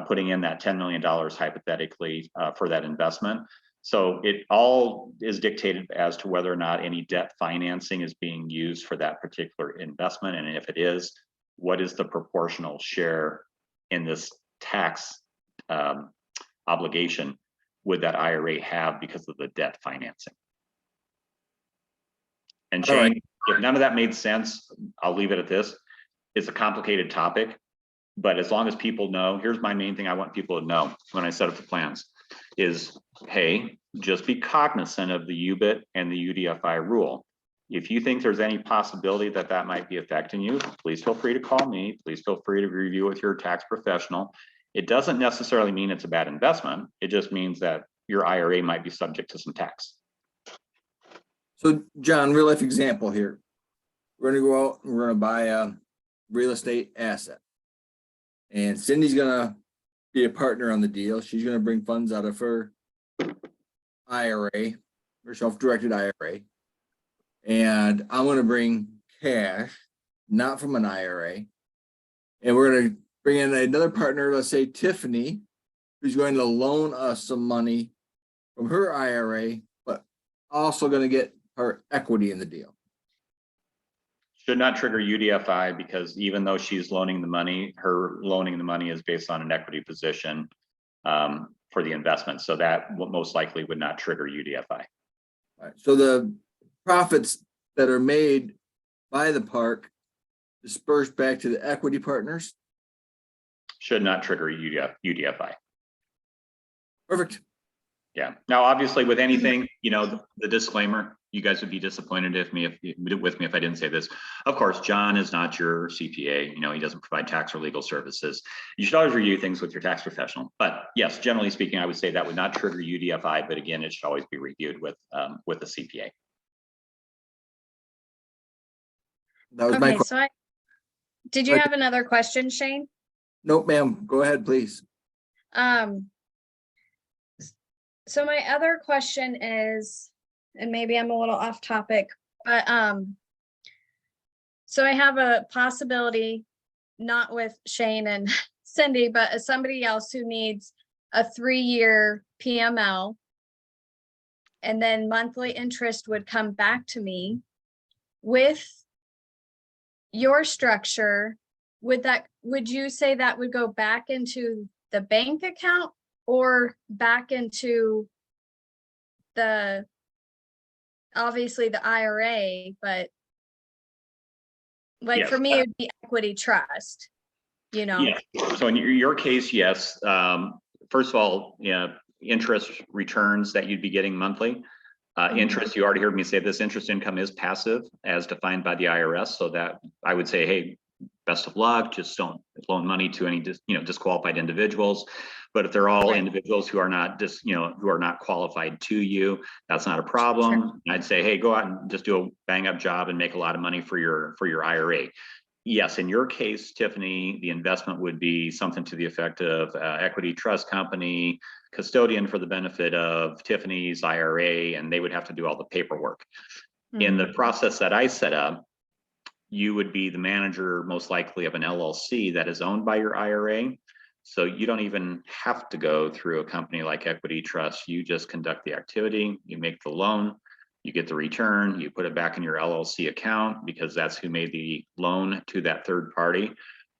putting in that $10 million hypothetically for that investment. So it all is dictated as to whether or not any debt financing is being used for that particular investment. And if it is, what is the proportional share in this tax obligation would that IRA have because of the debt financing? And Shane, if none of that made sense, I'll leave it at this. It's a complicated topic, but as long as people know, here's my main thing I want people to know when I set up the plans is, hey, just be cognizant of the UBIT and the UDFI rule. If you think there's any possibility that that might be affecting you, please feel free to call me. Please feel free to review with your tax professional. It doesn't necessarily mean it's a bad investment. It just means that your IRA might be subject to some tax. So John, real life example here. We're going to go out and we're going to buy a real estate asset. And Cindy's going to be a partner on the deal. She's going to bring funds out of her IRA, her self-directed IRA. And I'm going to bring cash, not from an IRA. And we're going to bring in another partner, let's say Tiffany, who's going to loan us some money from her IRA, but also going to get her equity in the deal. Should not trigger UDFI because even though she's loaning the money, her loaning the money is based on an equity position for the investment. So that most likely would not trigger UDFI. All right. So the profits that are made by the park dispersed back to the equity partners. Should not trigger UDFI. Perfect. Yeah. Now, obviously with anything, you know, the disclaimer, you guys would be disappointed with me if I didn't say this. Of course, John is not your CPA. You know, he doesn't provide tax or legal services. You should always review things with your tax professional. But yes, generally speaking, I would say that would not trigger UDFI, but again, it should always be reviewed with a CPA. That was my Okay, question. did you have another question, Shane? Nope, ma'am. Go ahead, please. So my other question is, and maybe I'm a little off topic, but so I have a possibility, not with Shane and Cindy, but as somebody else who needs a 3-year PML. And then monthly interest would come back to me. With your structure, would you say that would go back into the bank account or back into obviously the IRA, but like Yes. for me, it'd be equity trust, you know? Yeah. So in your case, yes. First of all, yeah, interest returns that you'd be getting monthly. Interest, you already heard me say this, interest income is passive as defined by the IRS. So that I would say, hey, best of luck, just don't loan money to any disqualified individuals. But if they're all Right. individuals who are not who are not qualified to you, that's not a problem. Sure. I'd say, hey, go out and just do a bang up job and make a lot of money for your IRA. Yes, in your case, Tiffany, the investment would be something to the effect of equity trust company, custodian for the benefit of Tiffany's IRA, and they would have to do all the paperwork. In the process that I set up, you would be the manager most likely of an LLC that is owned by your IRA. So you don't even have to go through a company like Equity Trust. You just conduct the activity, you make the loan, you get the return, you put it back in your LLC account because that's who made the loan to that third party.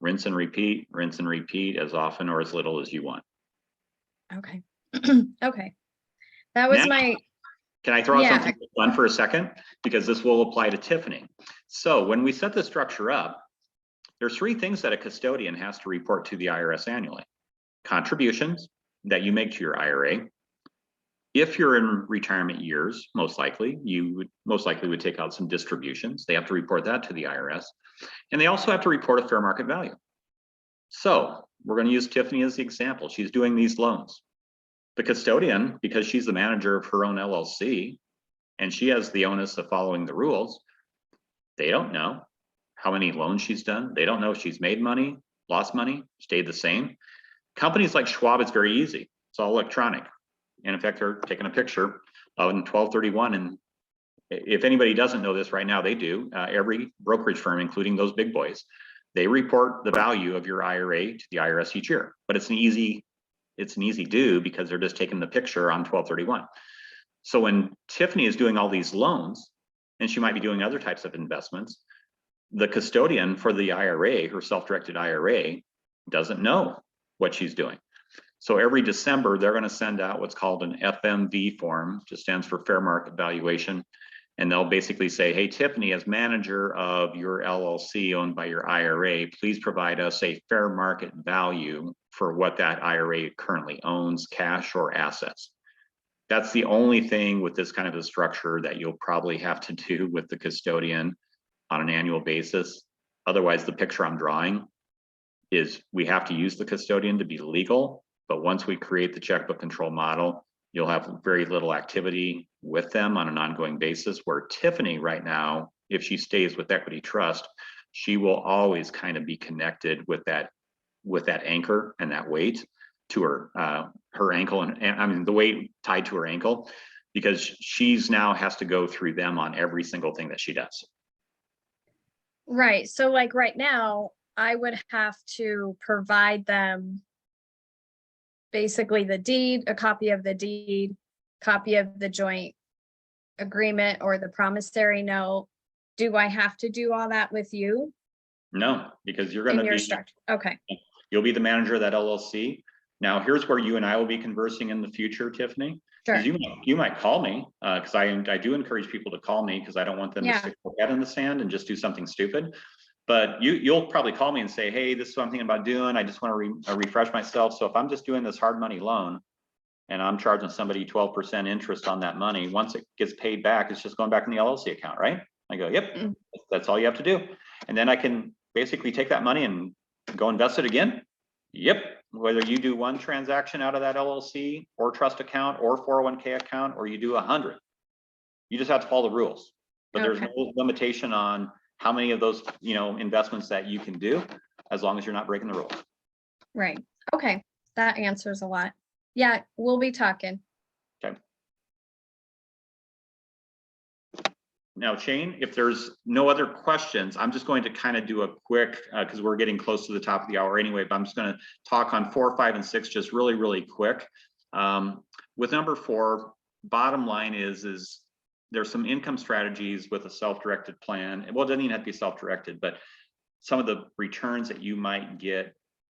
Rinse and repeat as often or as little as you want. Okay. Okay. That was Now, can I throw out something fun for a second? Because this will apply to Tiffany. So when we set the structure up, there's 3 things that a custodian has to report to the IRS annually. Contributions that you make to your IRA. If you're in retirement years, most likely, you would take out some distributions. They have to report that to the IRS. And they also have to report a fair market value. So we're going to use Tiffany as the example. She's doing these loans. The custodian, because she's the manager of her own LLC, and she has the onus of following the rules, they don't know how many loans she's done. They don't know if she's made money, lost money, stayed the same. Companies like Schwab, it's very easy. It's all electronic. And in fact, they're taking a picture of in 1231. And if anybody doesn't know this right now, they do. Every brokerage firm, including those big boys, they report the value of your IRA to the IRS each year. But it's an easy do because they're just taking the picture on 1231. So when Tiffany is doing all these loans, and she might be doing other types of investments, the custodian for the IRA, her self-directed IRA, doesn't know what she's doing. So every December, they're going to send out what's called an FMV form, just stands for fair market valuation. And they'll basically say, hey, Tiffany, as manager of your LLC owned by your IRA, please provide us a fair market value for what that IRA currently owns, cash or assets. That's the only thing with this kind of a structure that you'll probably have to do with the custodian on an annual basis. Otherwise, the picture I'm drawing is we have to use the custodian to be legal, but once we create the checkbook control model, you'll have very little activity with them on an ongoing basis, where Tiffany right now, if she stays with Equity Trust, she will always kind of be connected with that anchor and that weight to her ankle, and I mean the weight tied to her ankle, because she's now has to go through them on every single thing that she does. Right. So like right now, I would have to provide them basically the deed, a copy of the deed, copy of the joint agreement or the promissory note. Do I have to do all that with you? No, because you're going to be structure. Okay. You'll be the manager of that LLC. Now, here's where you and I will be conversing in the future, Tiffany. Sure. You might call me because I do encourage people to call me because I don't want them to stick their head in the sand and just do something stupid. But you'll probably call me and say, hey, this is what I'm thinking about doing. I just want to refresh myself. So if I'm just doing this hard money loan, and I'm charging somebody 12% interest on that money, once it gets paid back, it's just going back in the LLC account, right? I go, yep, Mm. that's all you have to do. And then I can basically take that money and go invest it again. Yep, whether you do one transaction out of that LLC or trust account or 401k account, or you do 100, you just have to follow the rules. But there's Okay. no limitation on how many of those, investments that you can do, as long as you're not breaking the rules. Right. Okay. That answers a lot. Yeah, we'll be talking. Now, Shane, if there's no other questions, I'm just going to kind of do a quick, because we're getting close to the top of the hour anyway, but I'm just going to talk on 4, 5, and 6 just really, really quick. With number 4, bottom line is there's some income strategies with a self-directed plan. Well, it doesn't even have to be self-directed, but some of the returns that you might get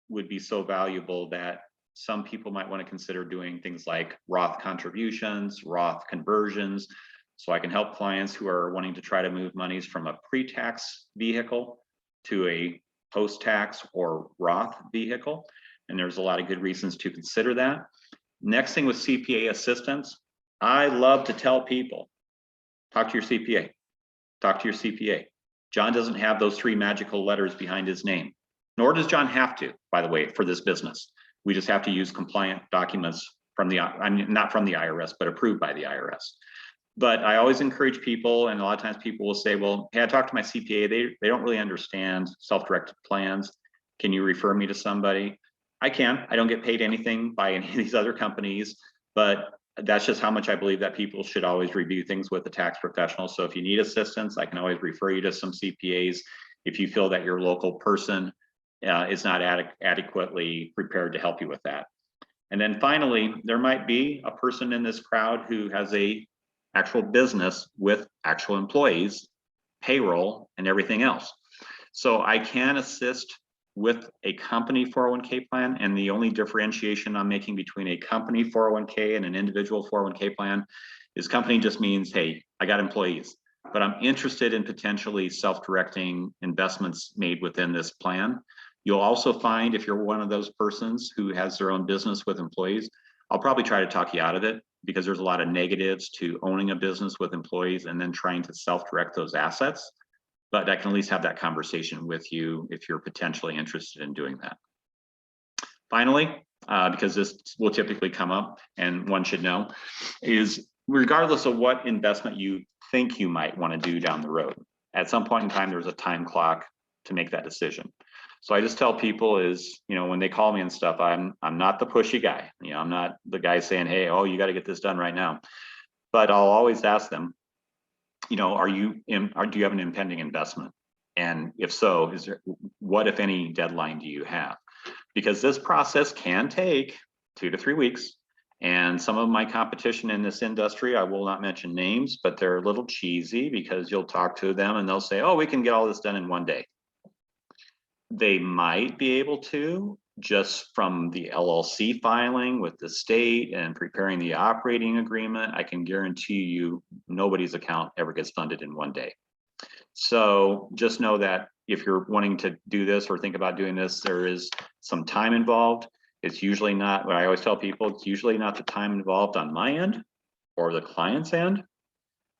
would be so valuable that some people might want to consider doing things like Roth contributions, Roth conversions. So I can help clients who are wanting to try to move monies from a pre-tax vehicle to a post-tax or Roth vehicle. And there's a lot of good reasons to consider that. Next thing with CPA assistance, I love to tell people, talk to your CPA, talk to your CPA. John doesn't have those 3 magical letters behind his name, nor does John have to, by the way, for this business. We just have to use compliant documents from the, not from the IRS, but approved by the IRS. But I always encourage people, and a lot of times people will say, well, hey, I talked to my CPA, they don't really understand self-directed plans. Can you refer me to somebody? I can. I don't get paid anything by any of these other companies, but that's just how much I believe that people should always review things with a tax professional. So if you need assistance, I can always refer you to some CPAs if you feel that your local person is not adequately prepared to help you with that. And then finally, there might be a person in this crowd who has a actual business with actual employees, payroll, and everything else. So I can assist with a company 401k plan, and the only differentiation I'm making between a company 401k and an individual 401k plan is company just means, hey, I got employees, but I'm interested in potentially self-directing investments made within this plan. You'll also find, if you're one of those persons who has their own business with employees, I'll probably try to talk you out of it, because there's a lot of negatives to owning a business with employees and then trying to self-direct those assets. But I can at least have that conversation with you if you're potentially interested in doing that. Finally, because this will typically come up and one should know, is regardless of what investment you think you might want to do down the road, at some point in time, there's a time clock to make that decision. So I just tell people is, when they call me and stuff, I'm not the pushy guy. I'm not the guy saying, hey, oh, you got to get this done right now. But I'll always ask them, do you have an impending investment? And if so, what, if any, deadline do you have? Because this process can take 2 to 3 weeks. And some of my competition in this industry, I will not mention names, but they're a little cheesy, because you'll talk to them and they'll say, oh, we can get all this done in 1 day. They might be able to, just from the LLC filing with the state and preparing the operating agreement. I can guarantee you nobody's account ever gets funded in 1 day. So just know that if you're wanting to do this or think about doing this, there is some time involved. It's usually not, what I always tell people, it's usually not the time involved on my end or the client's end,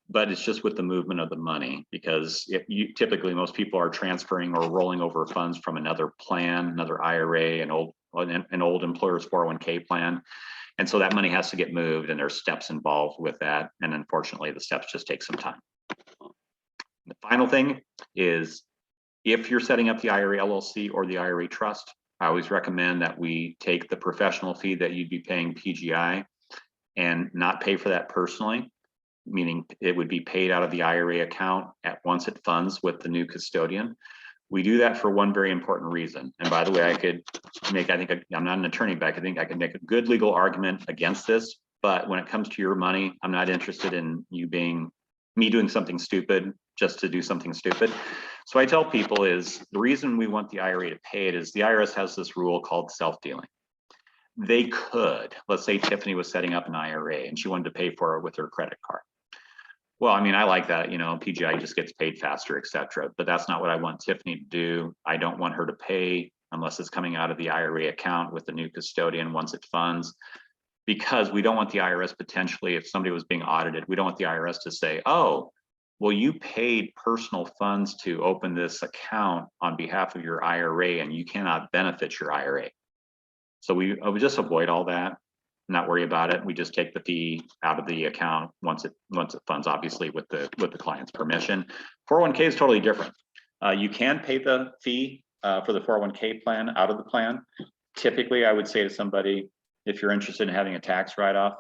but it's just with the movement of the money, because typically most people are transferring or rolling over funds from another plan, another IRA, an old employer's 401k plan. And so that money has to get moved, and there's steps involved with that. And unfortunately, the steps just take some time. The final thing is, if you're setting up the IRA LLC or the IRA trust, I always recommend that we take the professional fee that you'd be paying PGI and not pay for that personally, meaning it would be paid out of the IRA account at once it funds with the new custodian. We do that for one very important reason. And by the way, I'm not an attorney, but I think I could make a good legal argument against this. But when it comes to your money, I'm not interested in me doing something stupid just to do something stupid. So I tell people is the reason we want the IRA to pay it is the IRS has this rule called self-dealing. They could, let's say Tiffany was setting up an IRA and she wanted to pay for it with her credit card. Well, I mean, I like that, PGI just gets paid faster, et cetera, but that's not what I want Tiffany to do. I don't want her to pay unless it's coming out of the IRA account with the new custodian once it funds. because we don't want the IRS potentially, if somebody was being audited, we don't want the IRS to say, oh, well, you paid personal funds to open this account on behalf of your IRA and you cannot benefit your IRA. So we would just avoid all that, not worry about it. We just take the fee out of the account once it funds, obviously with the client's permission. 401k is totally different. You can pay the fee for the 401k plan out of the plan. Typically, I would say to somebody, if you're interested in having a tax write-off,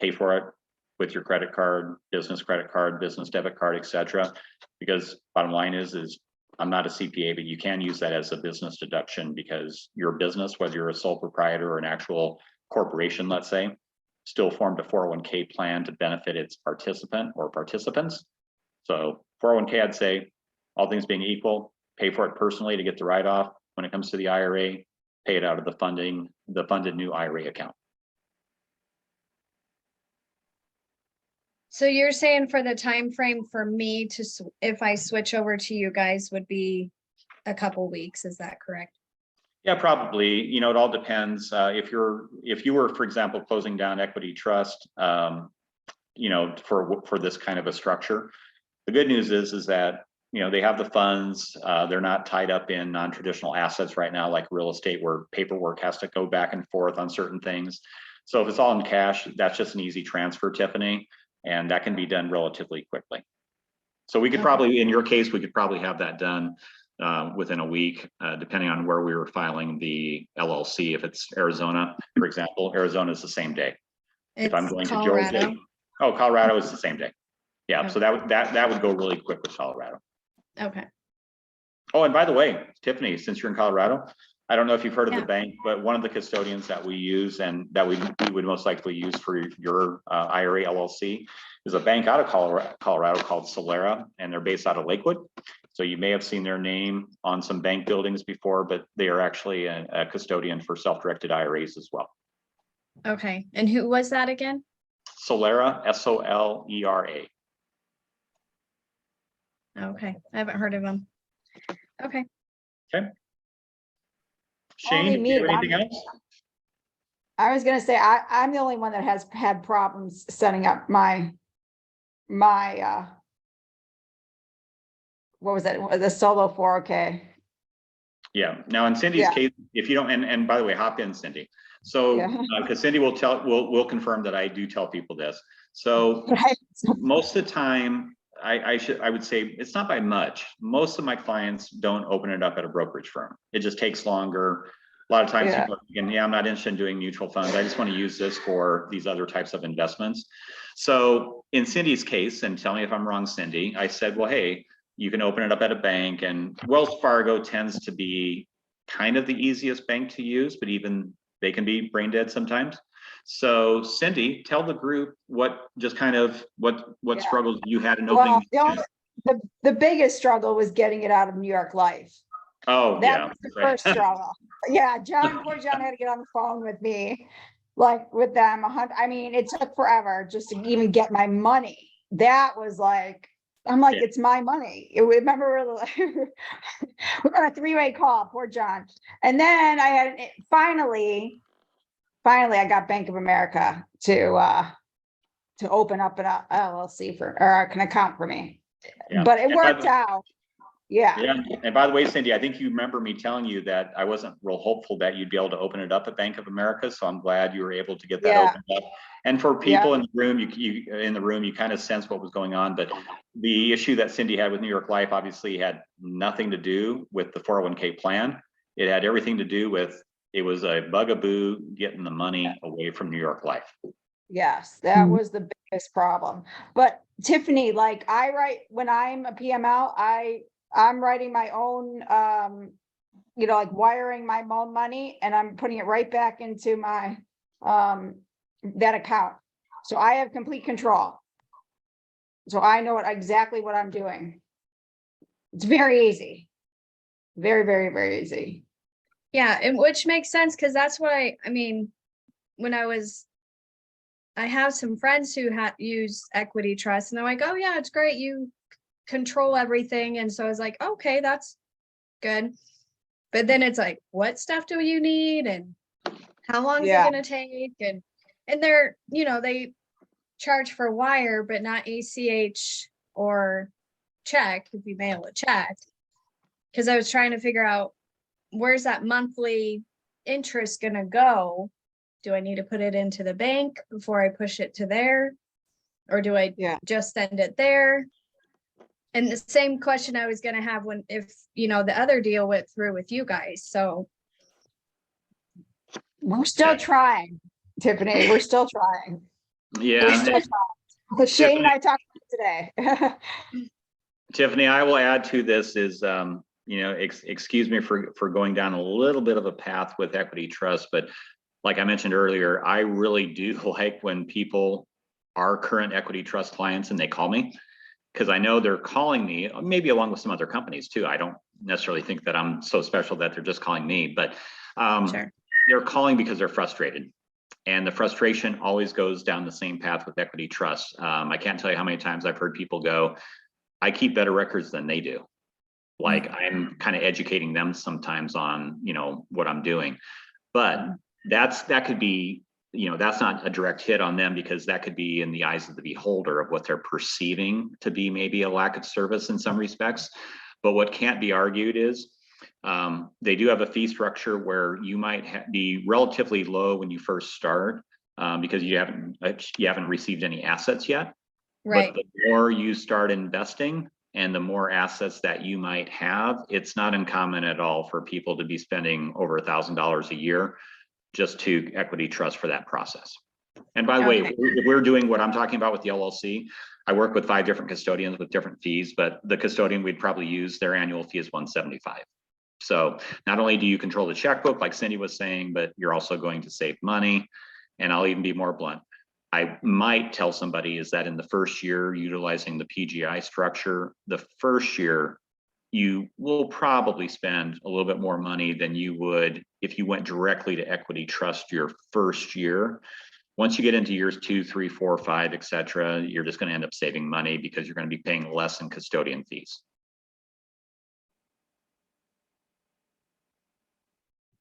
pay for it with your credit card, business debit card, etc. Because bottom line is I'm not a CPA, but you can use that as a business deduction because your business, whether you're a sole proprietor or an actual corporation, let's say, still formed a 401k plan to benefit its participant or participants. So 401k, I'd say, all things being equal, pay for it personally to get the write-off. When it comes to the IRA, pay it out of the funded new IRA account. So you're saying for the time frame for me to, if I switch over to you guys, would be a couple weeks, is that correct? Yeah, probably. You know, it all depends. If you were, for example, closing down Equity Trust, you know, for this kind of a structure, the good news is that, you know, they have the funds. They're not tied up in non-traditional assets right now, like real estate, where paperwork has to go back and forth on certain things. So if it's all in cash, that's just an easy transfer, Tiffany, and that can be done relatively quickly. So we could probably, in your case, we could probably have that done within a week, depending on where we were filing the LLC. If it's Arizona, for example, Arizona is the same day. If I'm going to Georgia, oh, Colorado is the same day. Yeah, okay. So that would go really quick with Colorado. Okay. Oh, and by the way, Tiffany, since you're in Colorado, I don't know if you've heard of the bank, but one of the custodians that we use and that we would most likely use for your IRA LLC is a bank out of Colorado called Solera, and they're based out of Lakewood. So you may have seen their name on some bank buildings before, but they are actually a custodian for self-directed IRAs as well. Okay, and who was that again? Solera, S-O-L-E-R-A. Okay, I haven't heard of them. Okay. Okay. Shane, do you have anything else? I was gonna say, I'm the only one that has had problems setting up my what was that, the solo 401k. Yeah, now in Cindy's case, if you don't, and by the way, hop in, Cindy. So, because Cindy will confirm that I do tell people this. So most of the time, I would say it's not by much. Most of my clients don't open it up at a brokerage firm. It just takes longer. A lot of times people are thinking, I'm not interested in doing mutual funds. I just want to use this for these other types of investments. So in Cindy's case, and tell me if I'm wrong, Cindy, I said, well, hey, you can open it up at a bank, and Wells Fargo tends to be kind of the easiest bank to use, but even they can be brain dead sometimes. So Cindy, tell the group what struggles you had in opening. Well, the biggest struggle was getting it out of New York Life. Oh, that was the first struggle. Yeah, poor John had to get on the phone with me, like with them. I mean, it took forever just to even get my money. That was like, I'm like, it's my money. Remember, we're on a three-way call, poor John. And then I had finally I got Bank of America to open up an LLC or an account for me. Yeah. But it worked out. Yeah. And by the way, Cindy, I think you remember me telling you that I wasn't real hopeful that you'd be able to open it up at Bank of America. So I'm glad you were able to get that opened up. And for people in the room, you kind of sense what was going on. But the issue that Cindy had with New York Life obviously had nothing to do with the 401k plan. It had everything to do with, it was a bugaboo getting the money away from New York Life. Yes, that was the biggest problem. But Tiffany, like when I'm a PML, I'm writing my own, like wiring my own money, and I'm putting it right back into my, that account. So I have complete control. So I know exactly what I'm doing. It's very easy. Very, very, very easy. Yeah, and which makes sense, because that's what I mean, when I have some friends who use Equity Trust, and they're like, oh yeah, it's great. You control everything. And so I was like, okay, that's good. But then it's like, what stuff do you need? And how long is it going to take? And And they're, they charge for wire, but not ACH or check if you mail a check. Because I was trying to figure out where's that monthly interest gonna go? Do I need to put it into the bank before I push it to there? Or do I Yeah. just send it there? And the same question I was gonna have if the other deal went through with you guys, so. We're still trying, Tiffany. We're still trying. We're Yeah, still trying. But Shane and I talked today. Tiffany, I will add to this is, excuse me for going down a little bit of a path with Equity Trust, but like I mentioned earlier, I really do like when people are current Equity Trust clients and they call me, because I know they're calling me, maybe along with some other companies too. I don't necessarily think that I'm so special that they're just calling me, but Sure. they're calling because they're frustrated. And the frustration always goes down the same path with Equity Trust. I can't tell you how many times I've heard people go, I keep better records than they do. Like I'm kind of educating them sometimes on, what I'm doing. But that could be, that's not a direct hit on them, because that could be in the eyes of the beholder of what they're perceiving to be maybe a lack of service in some respects. But what can't be argued is they do have a fee structure where you might be relatively low when you first start because you haven't received any assets yet. Right. But the more you start investing and the more assets that you might have, it's not uncommon at all for people to be spending over $1,000 a year just to Equity Trust for that process. And by the way, if we're doing what I'm talking about with the LLC, I work with 5 different custodians with different fees, but the custodian we'd probably use, their annual fee is $175. So not only do you control the checkbook, like Cindy was saying, but you're also going to save money. And I'll even be more blunt. I might tell somebody is that in the first year, utilizing the PGI structure, the first year, you will probably spend a little bit more money than you would if you went directly to Equity Trust your first year. Once you get into years 2, 3, 4, 5, et cetera, you're just going to end up saving money because you're going to be paying less in custodian fees.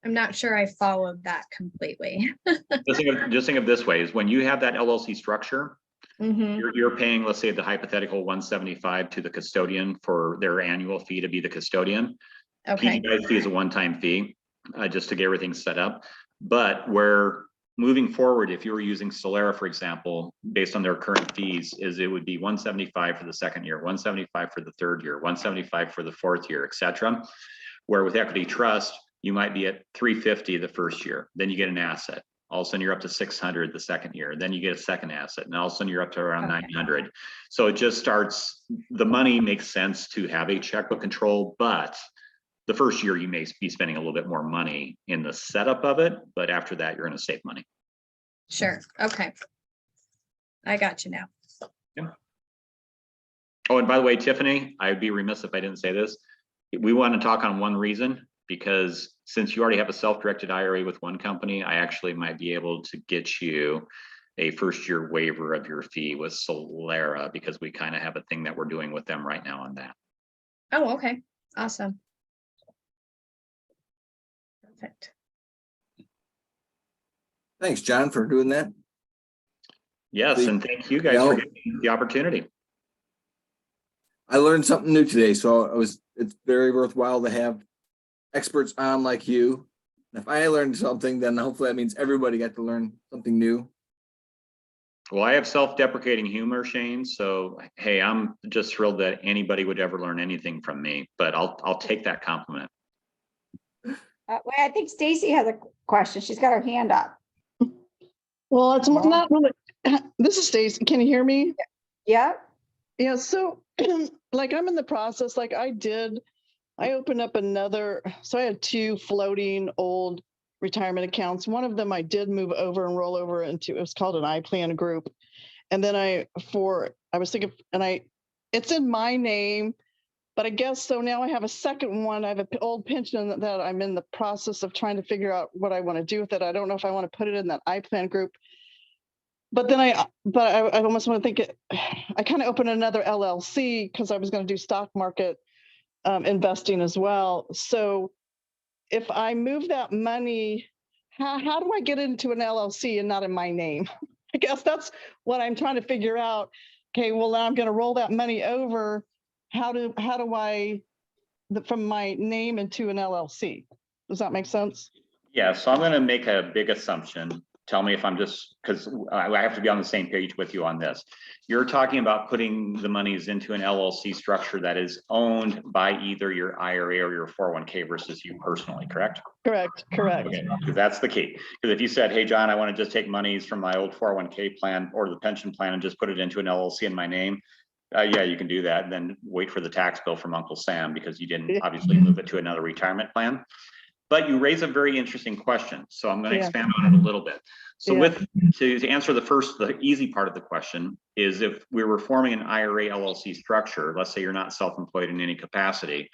I'm not sure I followed that completely. Just think of this way, is when you have that LLC structure, Mhm. you're paying, let's say the hypothetical 175 to the custodian for their annual fee to be the custodian. Okay. PGI fee is a one-time fee, just to get everything set up. But where moving forward, if you were using Solera, for example, based on their current fees, is it would be 175 for the second year, 175 for the third year, 175 for the fourth year, et cetera. Where with Equity Trust, you might be at 350 the first year, then you get an asset. All of a sudden you're up to 600 the second year, then you get a second asset, and all of a sudden you're up to around 900. So it just starts, the money makes sense to have a checkbook control, but the first year you may be spending a little bit more money in the setup of it, but after that you're going to save money. Sure. Okay. I got you now. Yeah. Oh, and by the way, Tiffany, I'd be remiss if I didn't say this. We want to talk on one reason, because since you already have a self-directed IRA with one company, I actually might be able to get you a first-year waiver of your fee with Solera, because we kind of have a thing that we're doing with them right now on that. Oh, okay. Awesome. Perfect. Thanks, John, for doing that. Yes, and thank you guys for giving me the opportunity. I learned something new today, so it's very worthwhile to have experts on like you. If I learned something, then hopefully that means everybody got to learn something new. Well, I have self-deprecating humor, Shane. So, hey, I'm just thrilled that anybody would ever learn anything from me, but I'll take that compliment. Wait, I think Stacy has a question. She's got her hand up. Well, it's not really. This is Stacy. Can you hear me? Yeah. Yeah. So, like, I'm in the process. Like, I opened up another. So I had 2 floating old retirement accounts. One of them I did move over and roll over into. It was called an iPlan group, and then I was thinking, and it's in my name. But I guess so now I have a second one. I have an old pension that I'm in the process of trying to figure out what I want to do with it. I don't know if I want to put it in that iPlan group. But then I almost want to think I kind of opened another LLC because I was going to do stock market investing as well. So if I move that money, how do I get into an LLC and not in my name? I guess that's what I'm trying to figure out. Okay, well, now I'm going to roll that money over. How do I, from my name into an LLC? Does that make sense? Yeah, so I'm gonna make a big assumption. Tell me if I'm just, because I have to be on the same page with you on this. You're talking about putting the monies into an LLC structure that is owned by either your IRA or your 401k versus you personally, correct? Correct. Okay, because that's the key. Because if you said, hey, John, I want to just take monies from my old 401k plan or the pension plan and just put it into an LLC in my name, yeah, you can do that. And then wait for the tax bill from Uncle Sam because you didn't obviously move it to another retirement plan. But you raise a very interesting question. So I'm going to expand on it a little bit. So to answer the easy part of the question is, if we were forming an IRA LLC structure, let's say you're not self-employed in any capacity,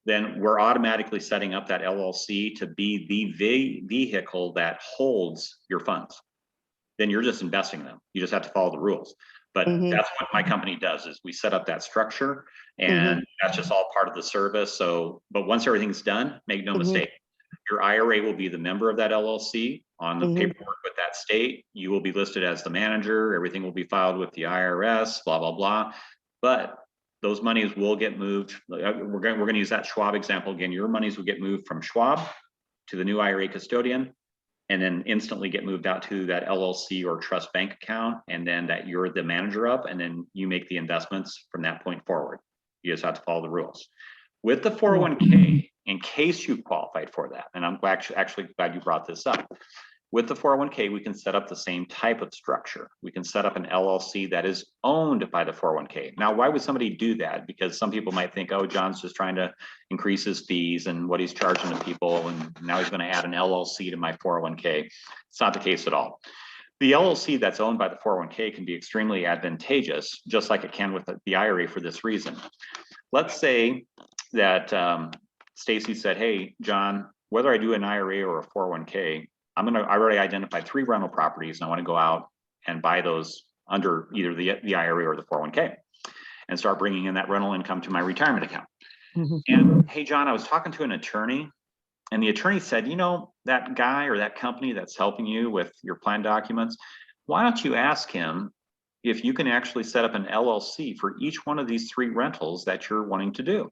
then we're automatically setting up that LLC to be the vehicle that holds your funds. Then you're just investing them. You just have to follow the rules. But that's what my company does, is we set up that structure, and that's just all part of the service. So, but once everything's done, make no mistake, your IRA will be the member of that LLC on the paperwork with that state. You will be listed as the manager. Everything will be filed with the IRS, blah, blah, blah. But those monies will get moved. We're going to use that Schwab example again. Your monies will get moved from Schwab to the new IRA custodian, and then instantly get moved out to that LLC or trust bank account, and then that you're the manager of, and then you make the investments from that point forward. You just have to follow the rules. With the 401k, in case you qualified for that, and I'm actually glad you brought this up, with the 401k, we can set up the same type of structure. We can set up an LLC that is owned by the 401k. Now, why would somebody do that? Because some people might think, oh, John's just trying to increase his fees and what he's charging to people, and now he's going to add an LLC to my 401k. It's not the case at all. The LLC that's owned by the 401k can be extremely advantageous, just like it can with the IRA for this reason. Let's say that Stacy said, hey, John, whether I do an IRA or a 401k, I already identified 3 rental properties, and I want to go out and buy those under either the IRA or the 401k and start bringing in that rental income to my retirement account. And hey, John, I was talking to an attorney, and the attorney said, you know, that guy or that company that's helping you with your plan documents, why don't you ask him if you can actually set up an LLC for each one of these 3 rentals that you're wanting to do?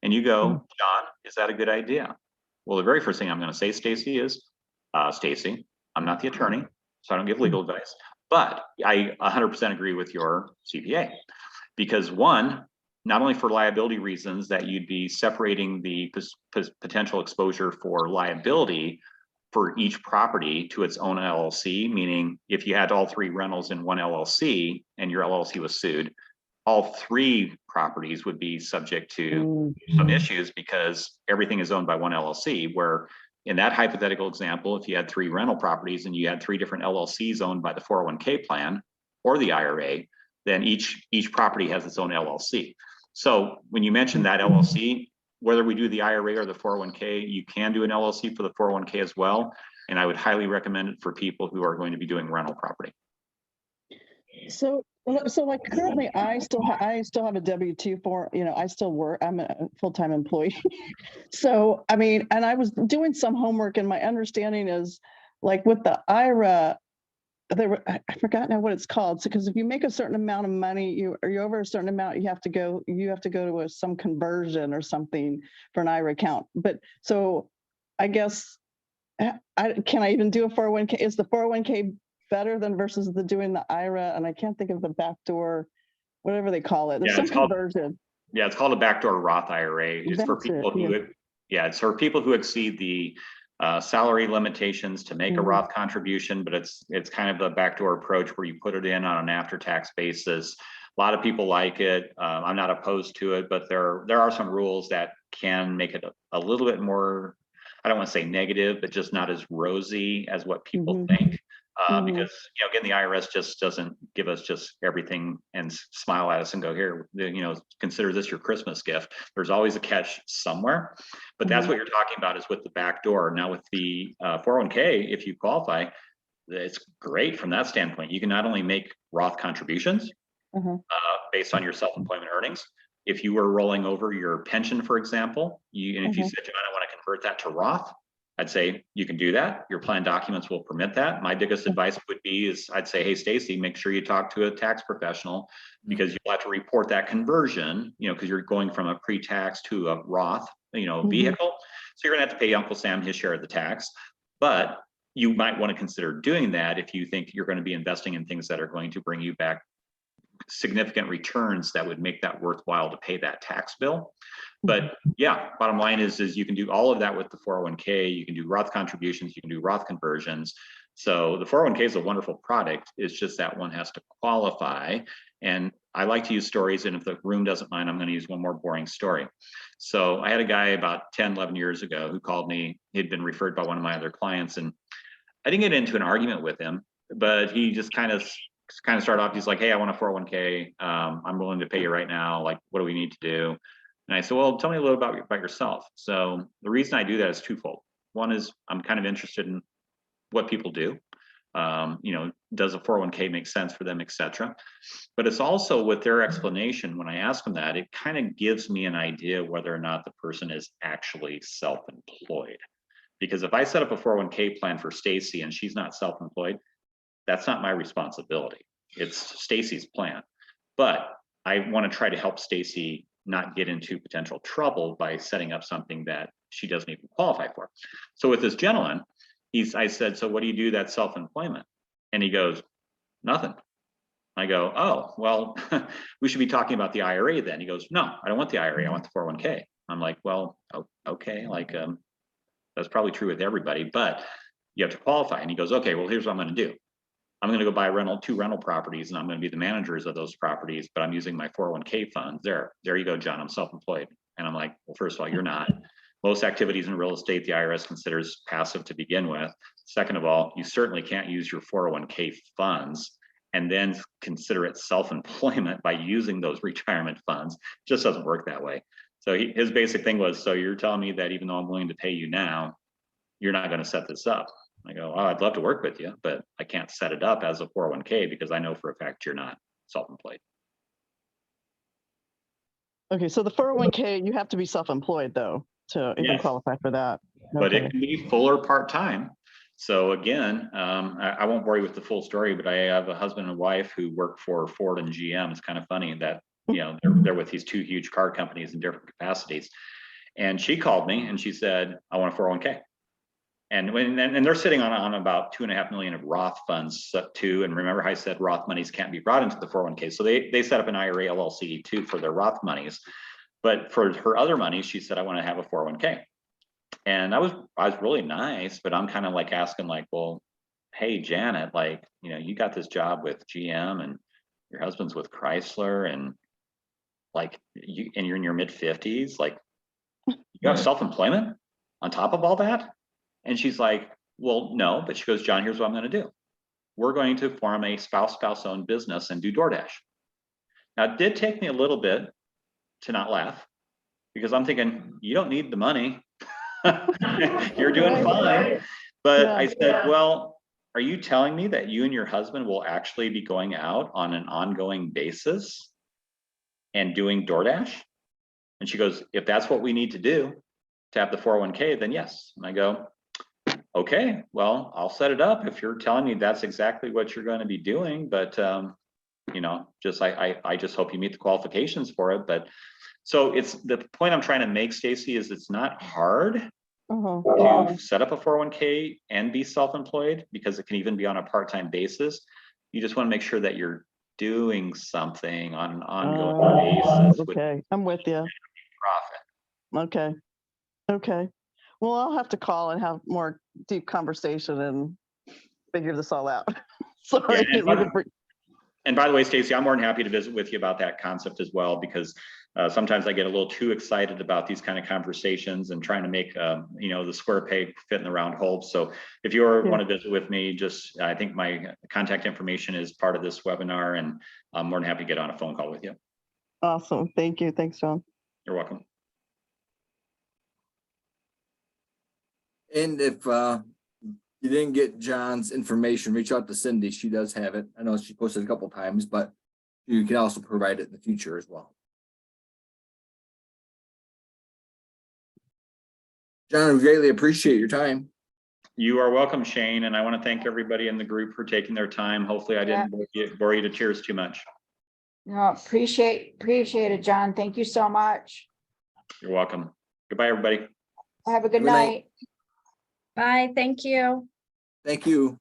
And you go, John, is that a good idea? Well, the very first thing I'm going to say, Stacy, is, Stacy, I'm not the attorney, so I don't give legal advice, but I 100% agree with your CPA, because one, not only for liability reasons that you'd be separating the potential exposure for liability for each property to its own LLC, meaning if you had all 3 rentals in one LLC and your LLC was sued, all 3 properties would be subject to some issues because everything is owned by one LLC, where in that hypothetical example, if you had 3 rental properties and you had 3 different LLCs owned by the 401k plan or the IRA, then each property has its own LLC. So when you mentioned that LLC, whether we do the IRA or the 401k, you can do an LLC for the 401k as well. And I would highly recommend it for people who are going to be doing rental property. So like currently I still have a W-2 for, you know, I still work, I'm a full-time employee. So, I mean, and I was doing some homework, and my understanding is like with the IRA, I forgot now what it's called. So, because if you make a certain amount of money, you're over a certain amount, you have to go to some conversion or something for an IRA account. But so I guess, can I even do a 401k? Is the 401k better than versus doing the IRA? And I can't think of the backdoor, whatever they call it. There's some conversion. Yeah, it's called a backdoor Roth IRA. It's for people who, it's for people who exceed the salary limitations to make a Roth contribution, but it's kind of a backdoor approach where you put it in on an after-tax basis. A lot of people like it. I'm not opposed to it, but there are some rules that can make it a little bit more, I don't want to say negative, but just not as rosy as what people think. Because, you know, again, the IRS just doesn't give us just everything and smile at us and go, here, you know, consider this your Christmas gift. There's always a catch somewhere, but that's what you're talking about, is with the back door. Now with the 401k, if you qualify, it's great from that standpoint. You can not only make Roth contributions based on your self-employment earnings. If you were rolling over your pension, for example, and if you said, I want to convert that to Roth, I'd say you can do that. Your plan documents will permit that. My biggest advice would be is I'd say, hey, Stacy, make sure you talk to a tax professional because you'll have to report that conversion, because you're going from a pre-tax to a Roth, vehicle. So you're gonna have to pay Uncle Sam his share of the tax, but you might want to consider doing that if you think you're going to be investing in things that are going to bring you back significant returns that would make that worthwhile to pay that tax bill. But yeah, bottom line is you can do all of that with the 401k. You can do Roth contributions, you can do Roth conversions. So the 401k is a wonderful product. It's just that one has to qualify. And I like to use stories. And if the room doesn't mind, I'm going to use one more boring story. So I had a guy about 10, 11 years ago who called me. He'd been referred by one of my other clients. And I didn't get into an argument with him, but he just kind of started off. He's like, hey, I want a 401k. I'm willing to pay you right now. Like, what do we need to do? And I said, well, tell me a little about yourself. So the reason I do that is twofold. One is I'm kind of interested in what people do. Does a 401k make sense for them, et cetera. But it's also with their explanation, when I ask them that, it kind of gives me an idea whether or not the person is actually self-employed. Because if I set up a 401k plan for Stacy and she's not self-employed, that's not my responsibility. It's Stacy's plan. But I want to try to help Stacy not get into potential trouble by setting up something that she doesn't even qualify for. So with this gentleman, I said, so what do you do that's self-employment? And he goes, nothing. I go, oh, well, we should be talking about the IRA then. He goes, no, I don't want the IRA. I want the 401k. I'm like, well, okay. That's probably true with everybody, but you have to qualify. And he goes, okay, well, here's what I'm going to do. I'm going to go buy two rental properties and I'm going to be the managers of those properties, but I'm using my 401k funds. There you go, John, I'm self-employed. And I'm like, well, first of all, you're not. Most activities in real estate, the IRS considers passive to begin with. Second of all, you certainly can't use your 401k funds and then consider it self-employment by using those retirement funds. It just doesn't work that way. So his basic thing was, so you're telling me that even though I'm willing to pay you now, you're not going to set this up. I go, oh, I'd love to work with you, but I can't set it up as a 401k because I know for a fact you're not self-employed. Okay, so the 401k, you have to be self-employed though to even Yes. qualify for that. But Okay. it can be full or part-time. So again, I won't bore you with the full story, but I have a husband and wife who work for Ford and GM. It's kind of funny that, they're with these two huge car companies in different capacities. And she called me and she said, I want a 401k. And they're sitting on about 2.5 million of Roth funds too. And remember how I said Roth monies can't be brought into the 401k. So they set up an IRA LLC too for their Roth monies. But for her other monies, she said, I want to have a 401k. And I was really nice, but I'm kind of like asking like, well, hey, Janet, like, you got this job with GM and your husband's with Chrysler and like you're in your mid 50s, like you have self-employment on top of all that? And she's like, well, no, but she goes, John, here's what I'm going to do. We're going to form a spouse-owned business and do DoorDash. Now, it did take me a little bit to not laugh because I'm thinking, you don't need the money. You're doing fine. But I said, well, are you telling me that you and your husband will actually be going out on an ongoing basis and doing DoorDash? And she goes, if that's what we need to do to have the 401k, then yes. And I go, okay, well, I'll set it up if you're telling me that's exactly what you're going to be doing. But, I just hope you meet the qualifications for it. But so it's the point I'm trying to make, Stacy, is it's not hard to set up a 401k and be self-employed because it can even be on a part-time basis. You just want to make sure that you're doing something on an ongoing basis. Okay, I'm with you. Profit. Okay. Well, I'll have to call and have more deep conversation and figure this all out. Sorry. Yeah, and by the way, Stacy, I'm more than happy to visit with you about that concept as well, because sometimes I get a little too excited about these kind of conversations and trying to make, the square peg fit in the round hole. So if you want to visit with me, I think my contact information is part of this webinar, and I'm more than happy to get on a phone call with you. Awesome. Thank you. Thanks, John. You're welcome. And if you didn't get John's information, reach out to Cindy. She does have it. I know she posted a couple times, but you can also provide it in the future as well. John, we greatly appreciate your time. You are welcome, Shane, and I want to thank everybody in the group for taking their time. Hopefully I didn't bore you to tears too much. No, appreciate it, John. Thank you so much. You're welcome. Goodbye, everybody. Have a good Good night. night. Bye, thank you. Thank you.